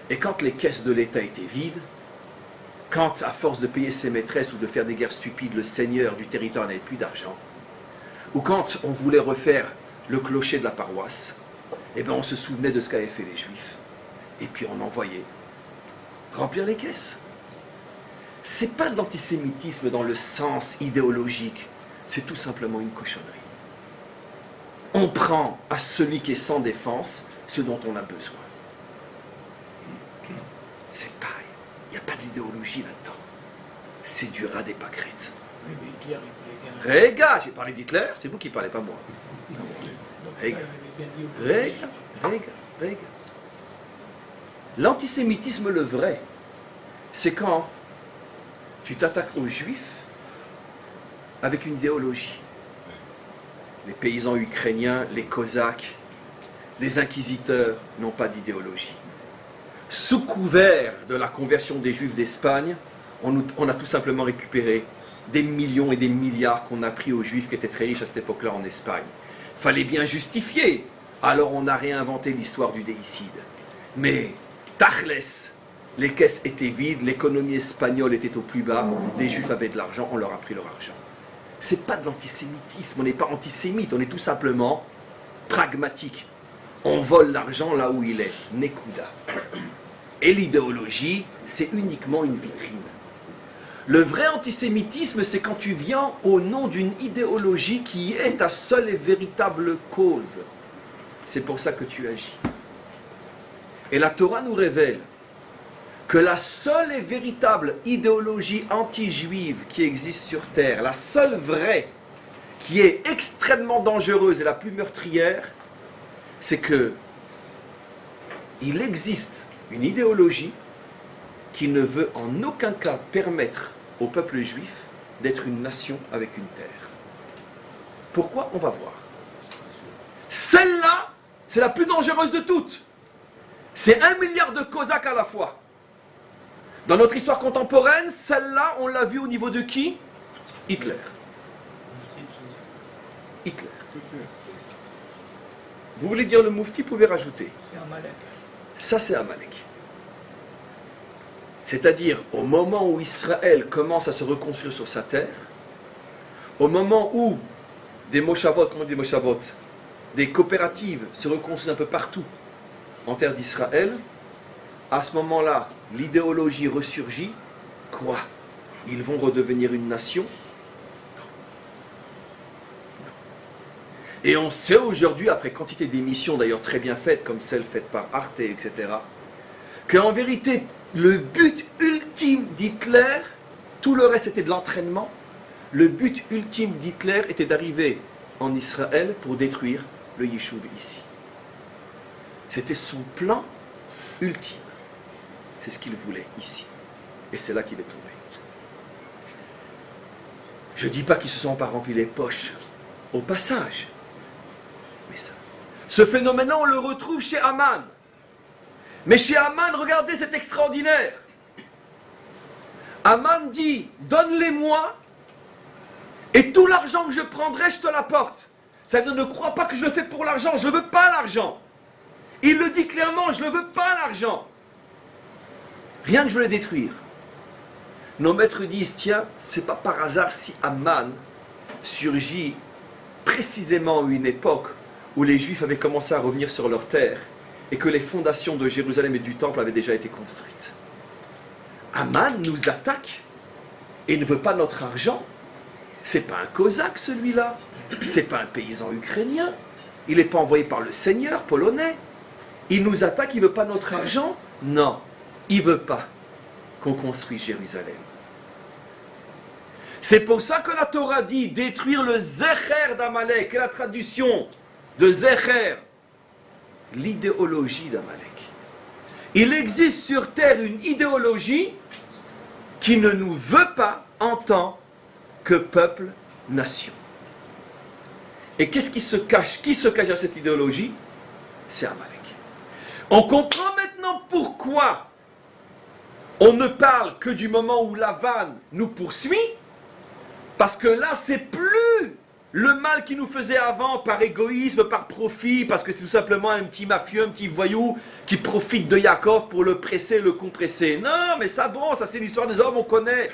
Et quand les caisses de l'État étaient vides, quand à force de payer ses maîtresses ou de faire des guerres stupides, le seigneur du territoire n'avait plus d'argent, ou quand on voulait refaire le clocher de la paroisse, eh bien on se souvenait de ce qu'avaient fait les Juifs. Et puis on envoyait remplir les caisses. C'est pas de l'antisémitisme dans le sens idéologique, c'est tout simplement une cochonnerie. On prend à celui qui est sans défense ce dont on a besoin. C'est pareil, il n'y a pas d'idéologie là-dedans. C'est du rat des pâquerettes. Réga, j'ai parlé d'Hitler, c'est vous qui parlez, pas moi. Réga. L'antisémitisme, le vrai, c'est quand tu t'attaques aux Juifs avec une idéologie. Les paysans ukrainiens, les Cosaques, les inquisiteurs n'ont pas d'idéologie. Sous couvert de la conversion des Juifs d'Espagne, on a tout simplement récupéré des millions et des milliards qu'on a pris aux Juifs qui étaient très riches à cette époque-là en Espagne. Fallait bien justifier. Alors on a réinventé l'histoire du déicide. Mais, tachles, les caisses étaient vides, l'économie espagnole était au plus bas, les Juifs avaient de l'argent, on leur a pris leur argent. C'est pas de l'antisémitisme, on n'est pas antisémite, on est tout simplement pragmatique. On vole l'argent là où il est, Nekuda. Et l'idéologie, c'est uniquement une vitrine. Le vrai antisémitisme, c'est quand tu viens au nom d'une idéologie qui est ta seule et véritable cause. C'est pour ça que tu agis. Et la Torah nous révèle que la seule et véritable idéologie anti-juive qui existe sur Terre, la seule vraie, qui est extrêmement dangereuse et la plus meurtrière, c'est que il existe une idéologie qui ne veut en aucun cas permettre au peuple juif d'être une nation avec une terre. Pourquoi? On va voir. Celle-là, c'est la plus dangereuse de toutes. C'est 1 milliard de Cosaques à la fois. Dans notre histoire contemporaine, celle-là, on l'a vue au niveau de qui? Hitler. Hitler. Vous voulez dire le Moufti, vous pouvez rajouter. C'est Amalek. Ça, c'est Amalek. C'est-à-dire, au moment où Israël commence à se reconstruire sur sa terre, au moment où des moshavot, comment on dit des moshavot, des coopératives se reconstruisent un peu partout en terre d'Israël, à ce moment-là, l'idéologie ressurgit. Quoi? Ils vont redevenir une nation? Et on sait aujourd'hui, après quantité d'émissions d'ailleurs très bien faites, comme celle faite par Arte, etc., qu'en vérité, le but ultime d'Hitler, tout le reste était de l'entraînement, le but ultime d'Hitler était d'arriver en Israël pour détruire le Yishuv ici. C'était son plan ultime. C'est ce qu'il voulait ici. Et c'est là qu'il est tombé. Je ne dis pas qu'ils ne se sont pas remplis les poches au passage. Mais ça. Ce phénomène-là, on le retrouve chez Aman. Mais chez Aman, regardez, c'est extraordinaire. Aman dit, donne-les-moi, et tout l'argent que je prendrai, je te l'apporte. C'est-à-dire, ne crois pas que je le fais pour l'argent, je ne veux pas l'argent. Il le dit clairement, je ne veux pas l'argent. Rien que je veux le détruire. Nos maîtres disent, tiens, c'est pas par hasard si Aman surgit précisément à une époque où les Juifs avaient commencé à revenir sur leur terre et que les fondations de Jérusalem et du Temple avaient déjà été construites. Aman nous attaque et ne veut pas notre argent. C'est pas un Cosaque celui-là, c'est pas un paysan ukrainien, il n'est pas envoyé par le Seigneur polonais. Il nous attaque, il ne veut pas notre argent? Non, il ne veut pas qu'on construise Jérusalem. C'est pour ça que la Torah dit détruire le Zecher d'Amalek. Quelle est la traduction de Zecher? L'idéologie d'Amalek. Il existe sur terre une idéologie qui ne nous veut pas en tant que peuple, nation. Et qu'est-ce qui se cache? Qui se cache dans cette idéologie? C'est Amalek. On comprend maintenant pourquoi on ne parle que du moment où Lavan nous poursuit, parce que là, c'est plus le mal qu'il nous faisait avant par égoïsme, par profit, parce que c'est tout simplement un petit mafieux, un petit voyou qui profite de Yaakov pour le presser, le compresser. Non, mais ça, bon, ça c'est l'histoire des hommes, on connaît.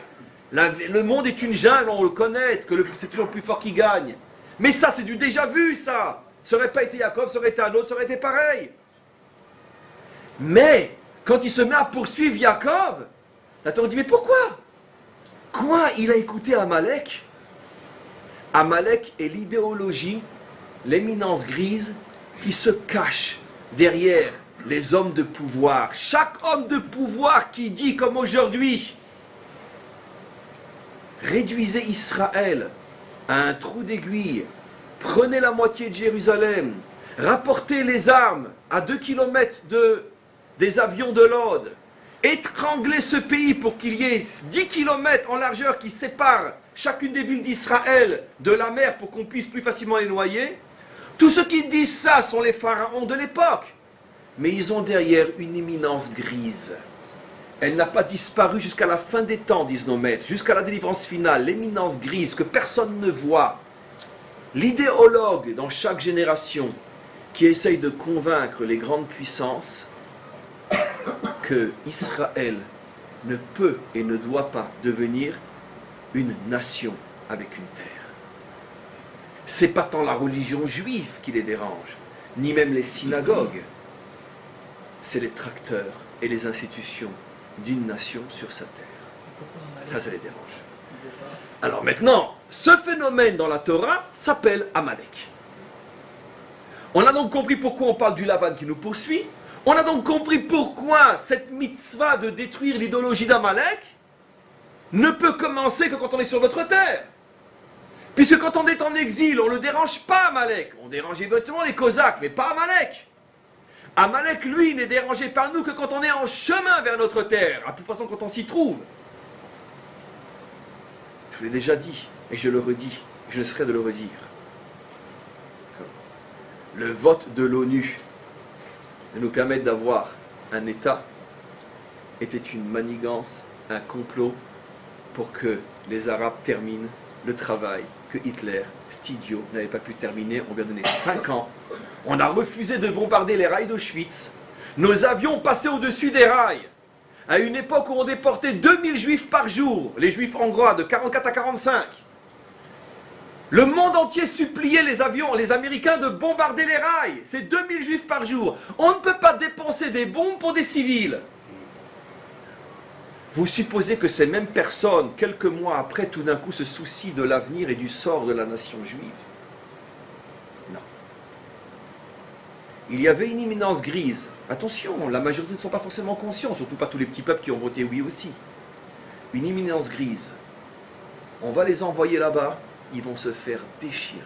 Le monde est une jungle, on le connaît, que c'est toujours le plus fort qui gagne. Mais ça, c'est du déjà vu, ça. Ça n'aurait pas été Yaakov, ça aurait été un autre, ça aurait été pareil. Mais, quand il se met à poursuivre Yaakov, la Torah dit, mais pourquoi? Quoi? Il a écouté Amalek? Amalek est l'idéologie, l'éminence grise qui se cache derrière les hommes de pouvoir. Chaque homme de pouvoir qui dit, comme aujourd'hui, réduisez Israël à un trou d'aiguille, prenez la moitié de Jérusalem, rapportez les armes à 2 km des avions de l'Aude, étranglez ce pays pour qu'il y ait 10 km en largeur qui séparent chacune des villes d'Israël de la mer pour qu'on puisse plus facilement les noyer. Tous ceux qui disent ça sont les pharaons de l'époque. Mais ils ont derrière une éminence grise. Elle n'a pas disparu jusqu'à la fin des temps, disent nos maîtres, jusqu'à la délivrance finale, l'éminence grise que personne ne voit. L'idéologue dans chaque génération qui essaye de convaincre les grandes puissances que Israël ne peut et ne doit pas devenir une nation avec une terre. C'est pas tant la religion juive qui les dérange, ni même les synagogues. C'est les tracteurs et les institutions d'une nation sur sa terre. Ça les dérange. Alors maintenant, ce phénomène dans la Torah s'appelle Amalek. On a donc compris pourquoi on parle du Lavan qui nous poursuit. On a donc compris pourquoi cette mitzvah de détruire l'idéologie d'Amalek ne peut commencer que quand on est sur notre terre. Puisque quand on est en exil, on ne le dérange pas Amalek. On dérange éventuellement les Cosaques, mais pas Amalek. Amalek, lui, n'est dérangé par nous que quand on est en chemin vers notre terre. À toute façon, quand on s'y trouve. Je vous l'ai déjà dit, et je le redis, je ne cesserai de le redire. Le vote de l'ONU de nous permettre d'avoir un État était une manigance, un complot pour que les Arabes terminent le travail que Hitler, cet idiot, n'avait pas pu terminer. On lui a donné 5 ans. On a refusé de bombarder les rails d'Auschwitz. Nos avions passaient au-dessus des rails. À une époque où on déportait 2000 juifs par jour, les juifs hongrois de 44 à 45. Le monde entier suppliait les avions, les Américains de bombarder les rails. C'est 2000 juifs par jour. On ne peut pas dépenser des bombes pour des civils. Vous supposez que ces mêmes personnes, quelques mois après, tout d'un coup se soucient de l'avenir et du sort de la nation juive? Non. Il y avait une imminence grise. Attention, la majorité ne sont pas forcément conscients, surtout pas tous les petits peuples qui ont voté oui aussi. Une imminence grise. On va les envoyer là-bas, ils vont se faire déchirer.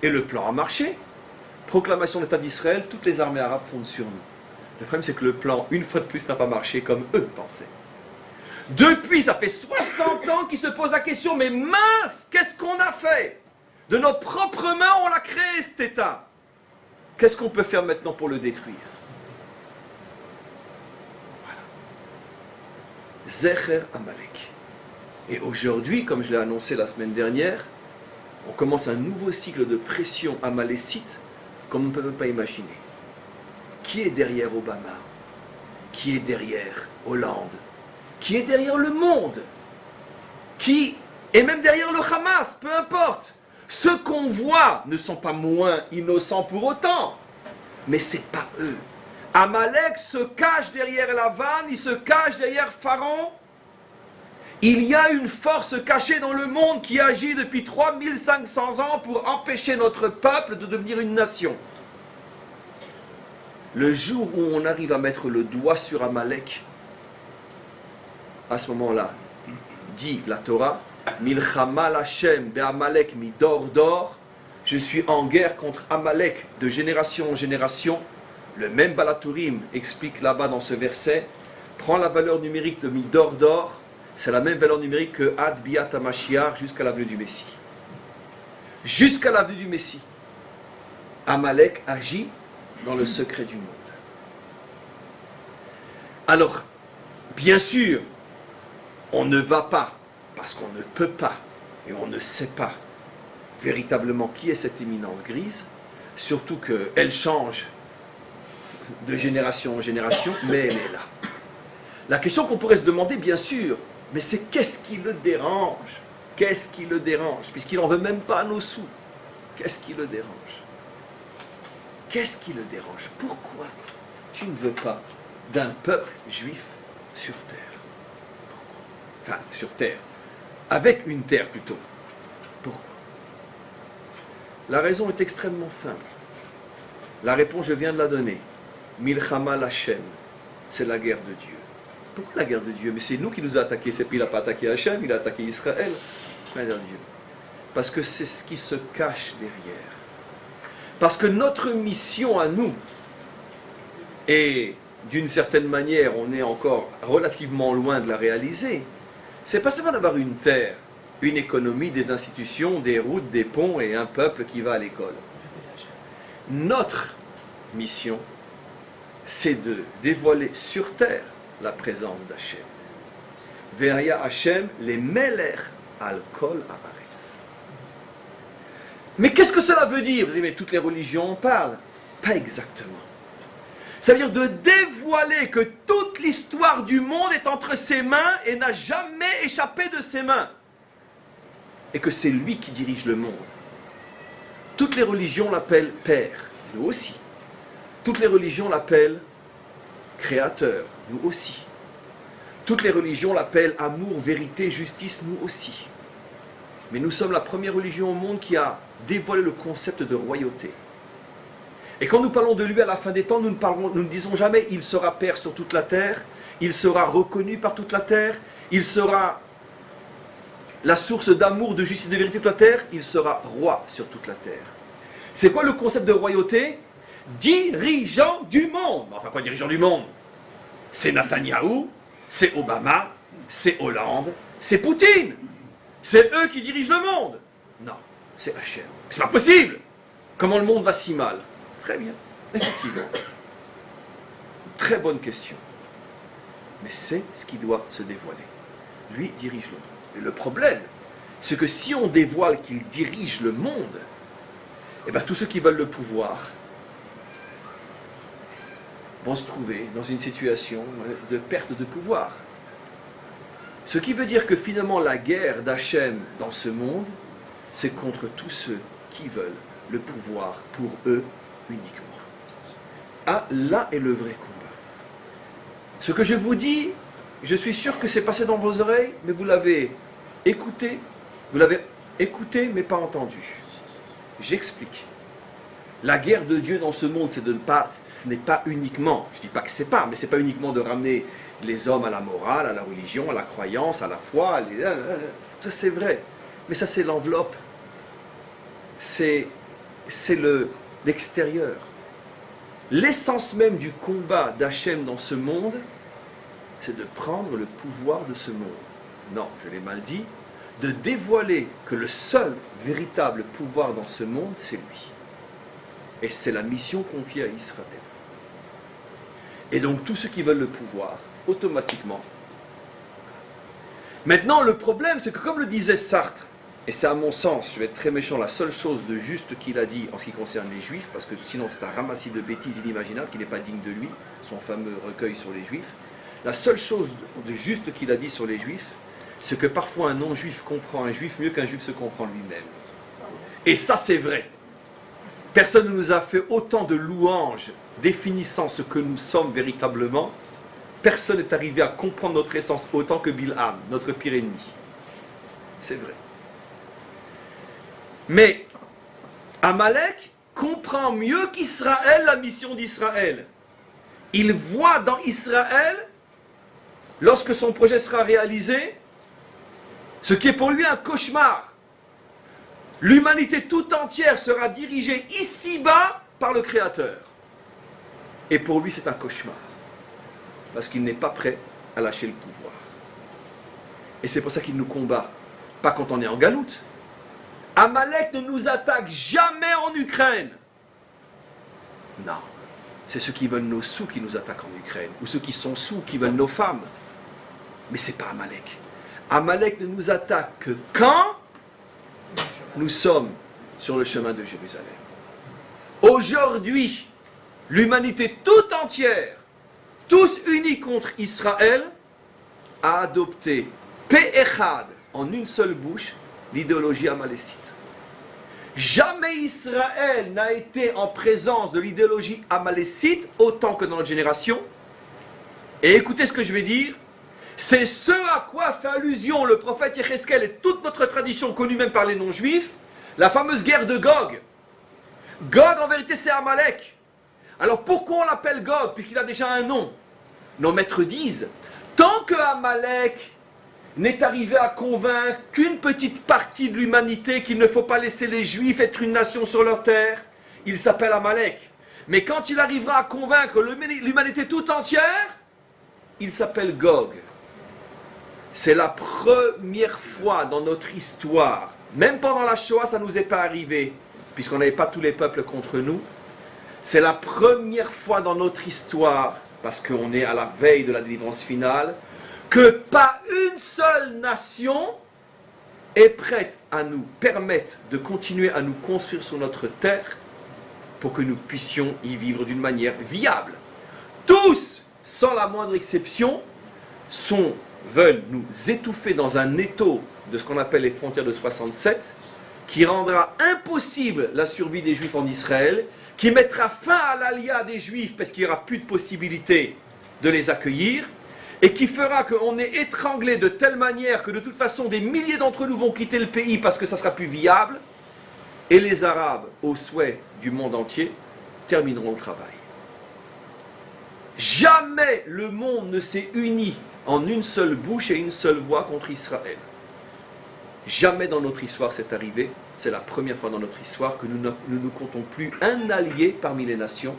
Et le plan a marché. Proclamation d'État d'Israël, toutes les armées arabes fondent sur nous. Le problème, c'est que le plan, une fois de plus, n'a pas marché comme eux pensaient. Depuis, ça fait 60 ans qu'ils se posent la question, mais mince, qu'est-ce qu'on a fait? De notre propre main, on l'a créé cet État. Qu'est-ce qu'on peut faire maintenant pour le détruire? Voilà. Zecher Amalek. Et aujourd'hui, comme je l'ai annoncé la semaine dernière, on commence un nouveau cycle de pression amalécite comme on ne peut même pas imaginer. Qui est derrière Obama? Qui est derrière Hollande? Qui est derrière le monde? Qui est même derrière le Hamas? Peu importe. Ceux qu'on voit ne sont pas moins innocents pour autant. Mais ce n'est pas eux. Amalek se cache derrière la vanne, il se cache derrière Pharaon. Il y a une force cachée dans le monde qui agit depuis 3500 ans pour empêcher notre peuple de devenir une nation. Le jour où on arrive à mettre le doigt sur Amalek, à ce moment-là, dit la Torah, Milchama Hashem be'Amalek midor dor, je suis en guerre contre Amalek de génération en génération. Le même Balaturim explique là-bas dans ce verset, prend la valeur numérique de midor dor, c'est la même valeur numérique que Ad Biat HaMashiach jusqu'à la venue du Messie. Jusqu'à la venue du Messie, Amalek agit dans le secret du monde. Alors, bien sûr, on ne va pas, parce qu'on ne peut pas, et on ne sait pas véritablement qui est cette éminence grise, surtout qu'elle change de génération en génération, mais elle est là. La question qu'on pourrait se demander, bien sûr, mais c'est qu'est-ce qui le dérange? Qu'est-ce qui le dérange? Puisqu'il n'en veut même pas à nos sous. Qu'est-ce qui le dérange? Qu'est-ce qui le dérange? Pourquoi tu ne veux pas d'un peuple juif sur terre? Pourquoi? Enfin, sur terre. Avec une terre plutôt. Pourquoi? La raison est extrêmement simple. La réponse, je viens de la donner. Milchama Hashem, c'est la guerre de Dieu. Pourquoi la guerre de Dieu? Mais c'est nous qui nous a attaqués. C'est puis il n'a pas attaqué Hachem, il a attaqué Israël. La guerre de Dieu. Parce que c'est ce qui se cache derrière. Parce que notre mission à nous, et d'une certaine manière, on est encore relativement loin de la réaliser, c'est pas seulement d'avoir une terre, une économie, des institutions, des routes, des ponts et un peuple qui va à l'école. Notre mission, c'est de dévoiler sur terre la présence d'Hachem. Veria Hachem, les meler al kol haaretz. Mais qu'est-ce que cela veut dire? Vous dites, mais toutes les religions en parlent. Pas exactement. Ça veut dire de dévoiler que toute l'histoire du monde est entre ses mains et n'a jamais échappé de ses mains. Et que c'est lui qui dirige le monde. Toutes les religions l'appellent Père, nous aussi. Toutes les religions l'appellent Créateur, nous aussi. Toutes les religions l'appellent amour, vérité, justice, nous aussi. Mais nous sommes la première religion au monde qui a dévoilé le concept de royauté. Et quand nous parlons de lui à la fin des temps, nous ne disons jamais il sera Père sur toute la terre, il sera reconnu par toute la terre, il sera la source d'amour, de justice et de vérité de toute la terre, il sera roi sur toute la terre. C'est quoi le concept de royauté? Dirigeant du monde. Enfin quoi, dirigeant du monde? C'est Netanyahou, c'est Obama, c'est Hollande, c'est Poutine. C'est eux qui dirigent le monde. Non, c'est Hachem. C'est pas possible. Comment le monde va si mal? Très bien, effectivement. Très bonne question. Mais c'est ce qui doit se dévoiler. Lui dirige le monde. Et le problème, c'est que si on dévoile qu'il dirige le monde, eh bien tous ceux qui veulent le pouvoir vont se trouver dans une situation de perte de pouvoir. Ce qui veut dire que finalement la guerre d'Hachem dans ce monde, c'est contre tous ceux qui veulent le pouvoir pour eux uniquement. Ah, là est le vrai combat. Ce que je vous dis, je suis sûr que c'est passé dans vos oreilles, mais vous l'avez écouté mais pas entendu. J'explique. La guerre de Dieu dans ce monde, ce n'est pas uniquement, je ne dis pas que c'est pas, mais ce n'est pas uniquement de ramener les hommes à la morale, à la religion, à la croyance, à la foi, ça c'est vrai. Mais ça c'est l'enveloppe, c'est l'extérieur. L'essence même du combat d'Hachem dans ce monde, c'est de prendre le pouvoir de ce monde. Non, je l'ai mal dit, de dévoiler que le seul véritable pouvoir dans ce monde, c'est lui. Et c'est la mission confiée à Israël. Et donc tous ceux qui veulent le pouvoir, automatiquement. Maintenant, le problème, c'est que comme le disait Sartre, et c'est à mon sens, je vais être très méchant, la seule chose de juste qu'il a dit en ce qui concerne les Juifs, parce que sinon c'est un ramassis de bêtises inimaginables qui n'est pas digne de lui, son fameux recueil sur les Juifs. La seule chose de juste qu'il a dit sur les Juifs, c'est que parfois un non-juif comprend un juif mieux qu'un juif se comprend lui-même. Et ça c'est vrai. Personne ne nous a fait autant de louanges définissant ce que nous sommes véritablement. Personne n'est arrivé à comprendre notre essence autant que Bilham, notre pire ennemi. C'est vrai. Mais Amalek comprend mieux qu'Israël la mission d'Israël. Il voit dans Israël, lorsque son projet sera réalisé, ce qui est pour lui un cauchemar. L'humanité tout entière sera dirigée ici-bas par le Créateur. Et pour lui, c'est un cauchemar. Parce qu'il n'est pas prêt à lâcher le pouvoir. Et c'est pour ça qu'il nous combat. Pas quand on est en galoute. Amalek ne nous attaque jamais en Ukraine. Non. C'est ceux qui veulent nos sous qui nous attaquent en Ukraine. Ou ceux qui sont sous qui veulent nos femmes. Mais ce n'est pas Amalek. Amalek ne nous attaque que quand nous sommes sur le chemin de Jérusalem. Aujourd'hui, l'humanité tout entière, tous unis contre Israël, a adopté Pe-Echad, en une seule bouche, l'idéologie amalécite. Jamais Israël n'a été en présence de l'idéologie amalécite autant que dans notre génération. Et écoutez ce que je vais dire. C'est ce à quoi fait allusion le prophète Yecheskel et toute notre tradition connue même par les non-juifs, la fameuse guerre de Gog. Gog en vérité c'est Amalek. Alors pourquoi on l'appelle Gog puisqu'il a déjà un nom? Nos maîtres disent, tant que Amalek n'est arrivé à convaincre qu'une petite partie de l'humanité qu'il ne faut pas laisser les Juifs être une nation sur leur terre, il s'appelle Amalek. Mais quand il arrivera à convaincre l'humanité tout entière, il s'appelle Gog. C'est la première fois dans notre histoire, même pendant la Shoah ça ne nous est pas arrivé, puisqu'on n'avait pas tous les peuples contre nous, c'est la première fois dans notre histoire, parce qu'on est à la veille de la délivrance finale, que pas une seule nation est prête à nous permettre de continuer à nous construire sur notre terre pour que nous puissions y vivre d'une manière viable. Tous, sans la moindre exception, veulent nous étouffer dans un étau de ce qu'on appelle les frontières de 67, qui rendra impossible la survie des Juifs en Israël, qui mettra fin à l'alia des Juifs parce qu'il n'y aura plus de possibilité de les accueillir, et qui fera qu'on est étranglé de telle manière que de toute façon des milliers d'entre nous vont quitter le pays parce que ça sera plus viable, et les Arabes, au souhait du monde entier, termineront le travail. Jamais le monde ne s'est uni en une seule bouche et une seule voix contre Israël. Jamais dans notre histoire c'est arrivé. C'est la première fois dans notre histoire que nous ne comptons plus un allié parmi les nations.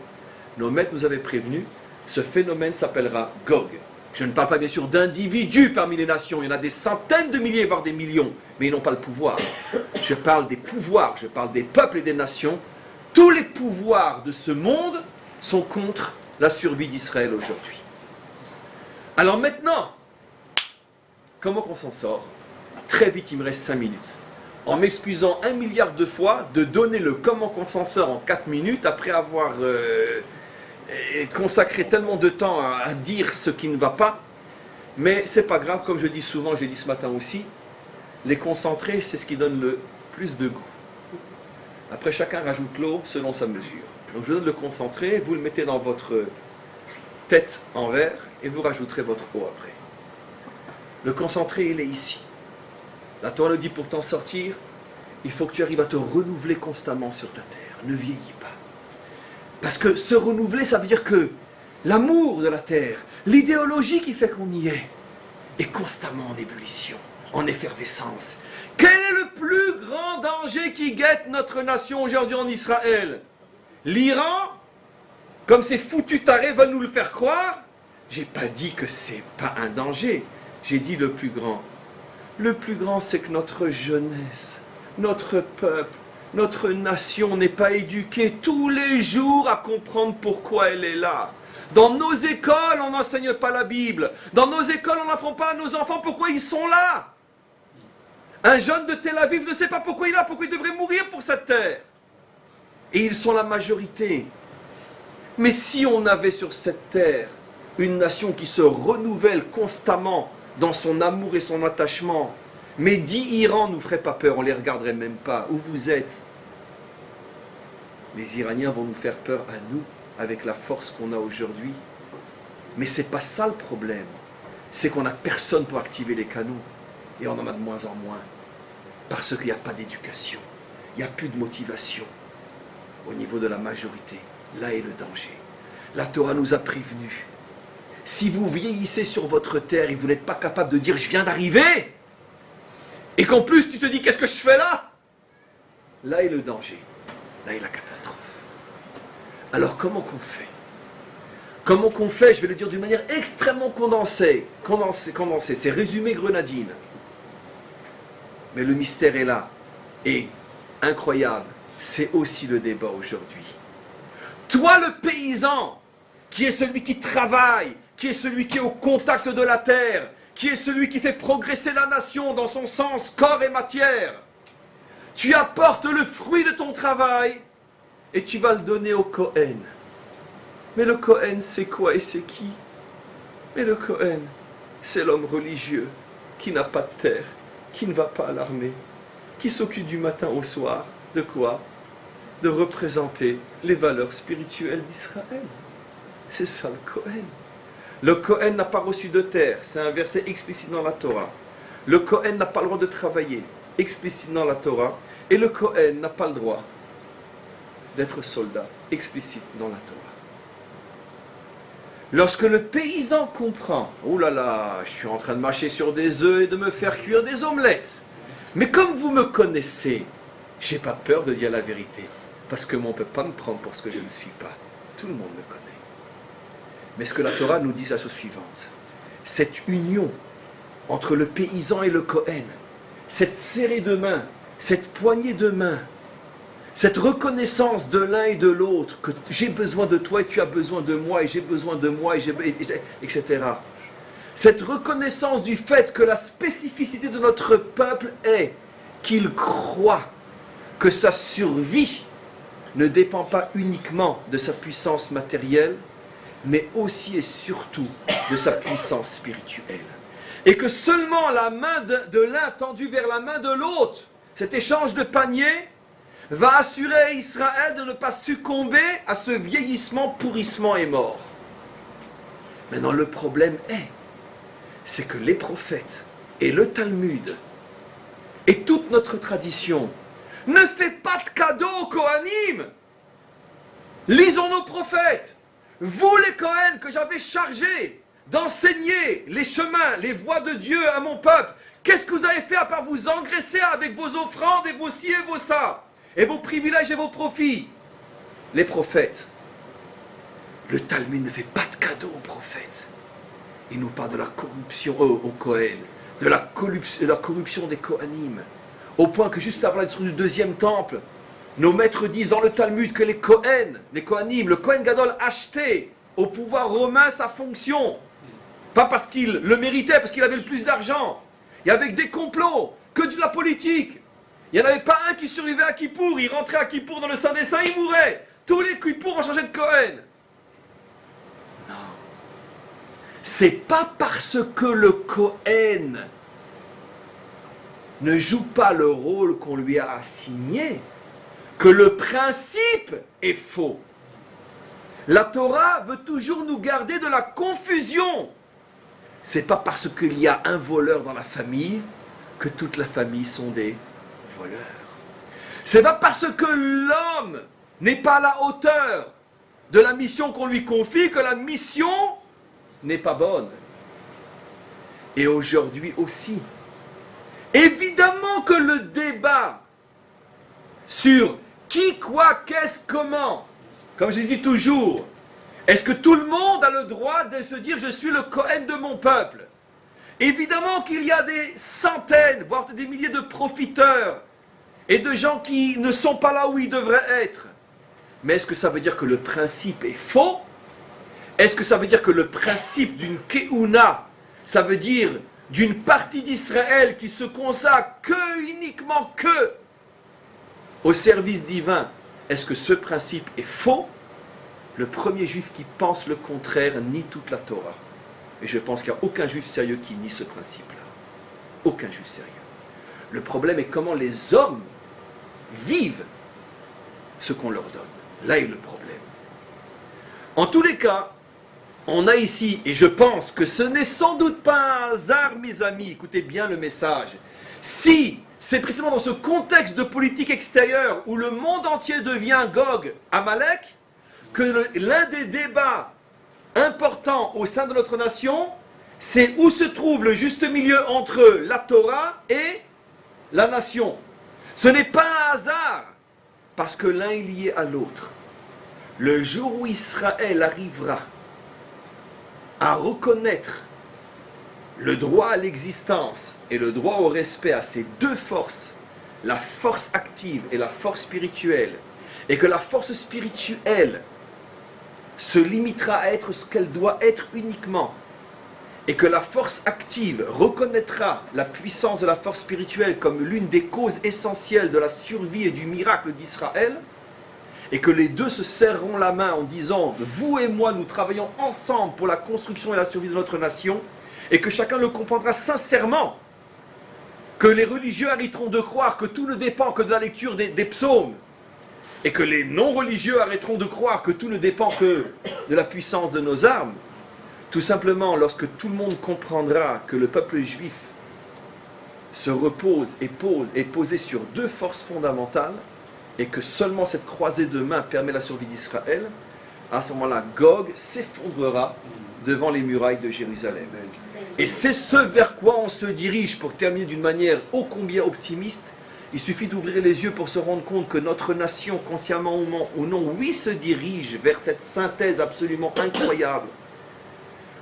Nos maîtres nous avaient prévenus, ce phénomène s'appellera Gog. Je ne parle pas bien sûr d'individus parmi les nations, il y en a des centaines de milliers, voire des millions, mais ils n'ont pas le pouvoir. Je parle des pouvoirs, je parle des peuples et des nations. Tous les pouvoirs de ce monde sont contre la survie d'Israël aujourd'hui. Alors maintenant, comment qu'on s'en sort? Très vite, il me reste 5 minutes. En m'excusant 1 milliard de fois de donner le comment qu'on s'en sort en 4 minutes après avoir consacré tellement de temps à dire ce qui ne va pas. Mais c'est pas grave, comme je dis souvent, j'ai dit ce matin aussi, les concentrés, c'est ce qui donne le plus de goût. Après, chacun rajoute l'eau selon sa mesure. Donc je donne le concentré, vous le mettez dans votre tête en verre et vous rajouterez votre eau après. Le concentré, il est ici. La Torah nous dit pour t'en sortir, il faut que tu arrives à te renouveler constamment sur ta terre. Ne vieillis pas. Parce que se renouveler, ça veut dire que l'amour de la terre, l'idéologie qui fait qu'on y est constamment en ébullition, en effervescence. Quel est le plus grand danger qui guette notre nation aujourd'hui en Israël? L'Iran, comme ces foutus tarés veulent nous le faire croire, j'ai pas dit que c'est pas un danger, j'ai dit le plus grand. Le plus grand, c'est que notre jeunesse, notre peuple, notre nation n'est pas éduquée tous les jours à comprendre pourquoi elle est là. Dans nos écoles, on n'enseigne pas la Bible. Dans nos écoles, on n'apprend pas à nos enfants pourquoi ils sont là. Un jeune de Tel Aviv ne sait pas pourquoi il est là, pourquoi il devrait mourir pour cette terre. Et ils sont la majorité. Mais si on avait sur cette terre une nation qui se renouvelle constamment dans son amour et son attachement, mais 10 Irans ne nous feraient pas peur, on ne les regarderait même pas. Où vous êtes? Les Iraniens vont nous faire peur à nous, avec la force qu'on a aujourd'hui. Mais ce n'est pas ça le problème. C'est qu'on n'a personne pour activer les canons. Et on en a de moins en moins. Parce qu'il n'y a pas d'éducation. Il n'y a plus de motivation. Au niveau de la majorité, là est le danger. La Torah nous a prévenus. Si vous vieillissez sur votre terre et vous n'êtes pas capable de dire « je viens d'arriver » et qu'en plus tu te dis « qu'est-ce que je fais là ?» Là est le danger. Là est la catastrophe. Alors comment qu'on fait? Comment qu'on fait? Je vais le dire d'une manière extrêmement condensée. C'est résumé grenadine. Mais le mystère est là. Et, incroyable, c'est aussi le débat aujourd'hui. Toi le paysan, qui est celui qui travaille, qui est celui qui est au contact de la terre, qui est celui qui fait progresser la nation dans son sens corps et matière, tu apportes le fruit de ton travail et tu vas le donner au Kohen. Mais le Kohen, c'est quoi et c'est qui? Mais le Kohen, c'est l'homme religieux qui n'a pas de terre, qui ne va pas à l'armée, qui s'occupe du matin au soir, de quoi? De représenter les valeurs spirituelles d'Israël. C'est ça le Kohen. Le Kohen n'a pas reçu de terre, c'est un verset explicite dans la Torah. Le Kohen n'a pas le droit de travailler, explicite dans la Torah. Et le Kohen n'a pas le droit d'être soldat, explicite dans la Torah. Lorsque le paysan comprend, oh là là, je suis en train de marcher sur des œufs et de me faire cuire des omelettes. Mais comme vous me connaissez, j'ai pas peur de dire la vérité, parce que on ne peut pas me prendre pour ce que je ne suis pas. Tout le monde me connaît. Mais ce que la Torah nous dit, c'est la chose suivante. Cette union entre le paysan et le Kohen, cette serrée de main, cette poignée de main, cette reconnaissance de l'un et de l'autre, que j'ai besoin de toi et tu as besoin de moi, et j'ai besoin de moi, etc. Cette reconnaissance du fait que la spécificité de notre peuple est qu'il croit que sa survie ne dépend pas uniquement de sa puissance matérielle, mais aussi et surtout de sa puissance spirituelle. Et que seulement la main de l'un tendue vers la main de l'autre, cet échange de paniers, va assurer à Israël de ne pas succomber à ce vieillissement, pourrissement et mort. Maintenant, le problème c'est que les prophètes et le Talmud et toute notre tradition ne fait pas de cadeau aux Kohanim. Lisons nos prophètes. Vous les Cohen que j'avais chargés d'enseigner les chemins, les voies de Dieu à mon peuple, qu'est-ce que vous avez fait à part vous engraisser avec vos offrandes et vos ci et vos ça, et vos privilèges et vos profits? Les prophètes. Le Talmud ne fait pas de cadeau aux prophètes. Il nous parle de la corruption aux Cohen, de la corruption des Kohanim, au point que juste avant la destruction du deuxième temple, nos maîtres disent dans le Talmud que les Kohanim, le Kohen Gadol achetait au pouvoir romain sa fonction. Pas parce qu'il le méritait, parce qu'il avait le plus d'argent. Il y avait des complots, que de la politique. Il n'y en avait pas un qui survivait à Kippour. Il rentrait à Kippour dans le Saint des Saints, il mourait. Tous les Kippour ont changé de Kohen. Non. C'est pas parce que le Kohen ne joue pas le rôle qu'on lui a assigné que le principe est faux. La Torah veut toujours nous garder de la confusion. C'est pas parce qu'il y a un voleur dans la famille que toute la famille sont des voleurs. C'est pas parce que l'homme n'est pas à la hauteur de la mission qu'on lui confie que la mission n'est pas bonne. Et aujourd'hui aussi, évidemment que le débat sur qui, quoi, qu'est-ce, comment, comme je dis toujours, est-ce que tout le monde a le droit de se dire je suis le Kohen de mon peuple? Évidemment qu'il y a des centaines, voire des milliers de profiteurs et de gens qui ne sont pas là où ils devraient être. Mais est-ce que ça veut dire que le principe est faux? Est-ce que ça veut dire que le principe d'une Keuna, ça veut dire d'une partie d'Israël qui se consacre uniquement au service divin, est-ce que ce principe est faux? Le premier juif qui pense le contraire nie toute la Torah. Et je pense qu'il n'y a aucun juif sérieux qui nie ce principe-là. Aucun juif sérieux. Le problème est comment les hommes vivent ce qu'on leur donne. Là est le problème. En tous les cas, on a ici, et je pense que ce n'est sans doute pas un hasard, mes amis, écoutez bien le message. Si c'est précisément dans ce contexte de politique extérieure où le monde entier devient Gog, Amalek, que l'un des débats importants au sein de notre nation, c'est où se trouve le juste milieu entre la Torah et la nation. Ce n'est pas un hasard, parce que l'un est lié à l'autre. Le jour où Israël arrivera à reconnaître le droit à l'existence et le droit au respect à ces deux forces, la force active et la force spirituelle, et que la force spirituelle se limitera à être ce qu'elle doit être uniquement, et que la force active reconnaîtra la puissance de la force spirituelle comme l'une des causes essentielles de la survie et du miracle d'Israël, et que les deux se serreront la main en disant « Vous et moi, nous travaillons ensemble pour la construction et la survie de notre nation », et que chacun le comprendra sincèrement, que les religieux arrêteront de croire que tout ne dépend que de la lecture des psaumes, et que les non-religieux arrêteront de croire que tout ne dépend que de la puissance de nos armes, tout simplement lorsque tout le monde comprendra que le peuple juif se repose et est posé sur deux forces fondamentales, et que seulement cette croisée de mains permet la survie d'Israël, à ce moment-là, Gog s'effondrera devant les murailles de Jérusalem. Et c'est ce vers quoi on se dirige pour terminer d'une manière ô combien optimiste. Il suffit d'ouvrir les yeux pour se rendre compte que notre nation, consciemment ou non, oui, se dirige vers cette synthèse absolument incroyable,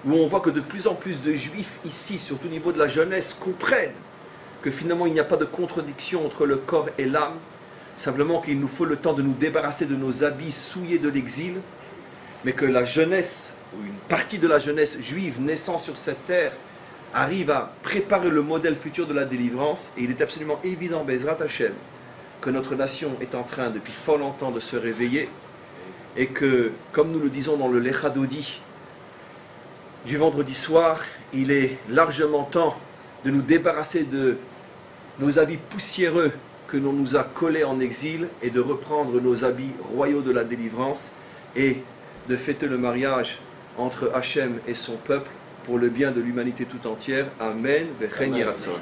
où on voit que de plus en plus de juifs ici, surtout au niveau de la jeunesse, comprennent que finalement il n'y a pas de contradiction entre le corps et l'âme, simplement qu'il nous faut le temps de nous débarrasser de nos habits souillés de l'exil, mais que la jeunesse, ou une partie de la jeunesse juive naissant sur cette terre, arrive à préparer le modèle futur de la délivrance. Et il est absolument évident, Bezrat Hashem, que notre nation est en train depuis fort longtemps de se réveiller, et que, comme nous le disons dans le Lecha Dodi du vendredi soir, il est largement temps de nous débarrasser de nos habits poussiéreux que l'on nous a collés en exil, et de reprendre nos habits royaux de la délivrance, et de fêter le mariage entre Hachem et son peuple pour le bien de l'humanité tout entière. Amen. V'chen Yiratzon.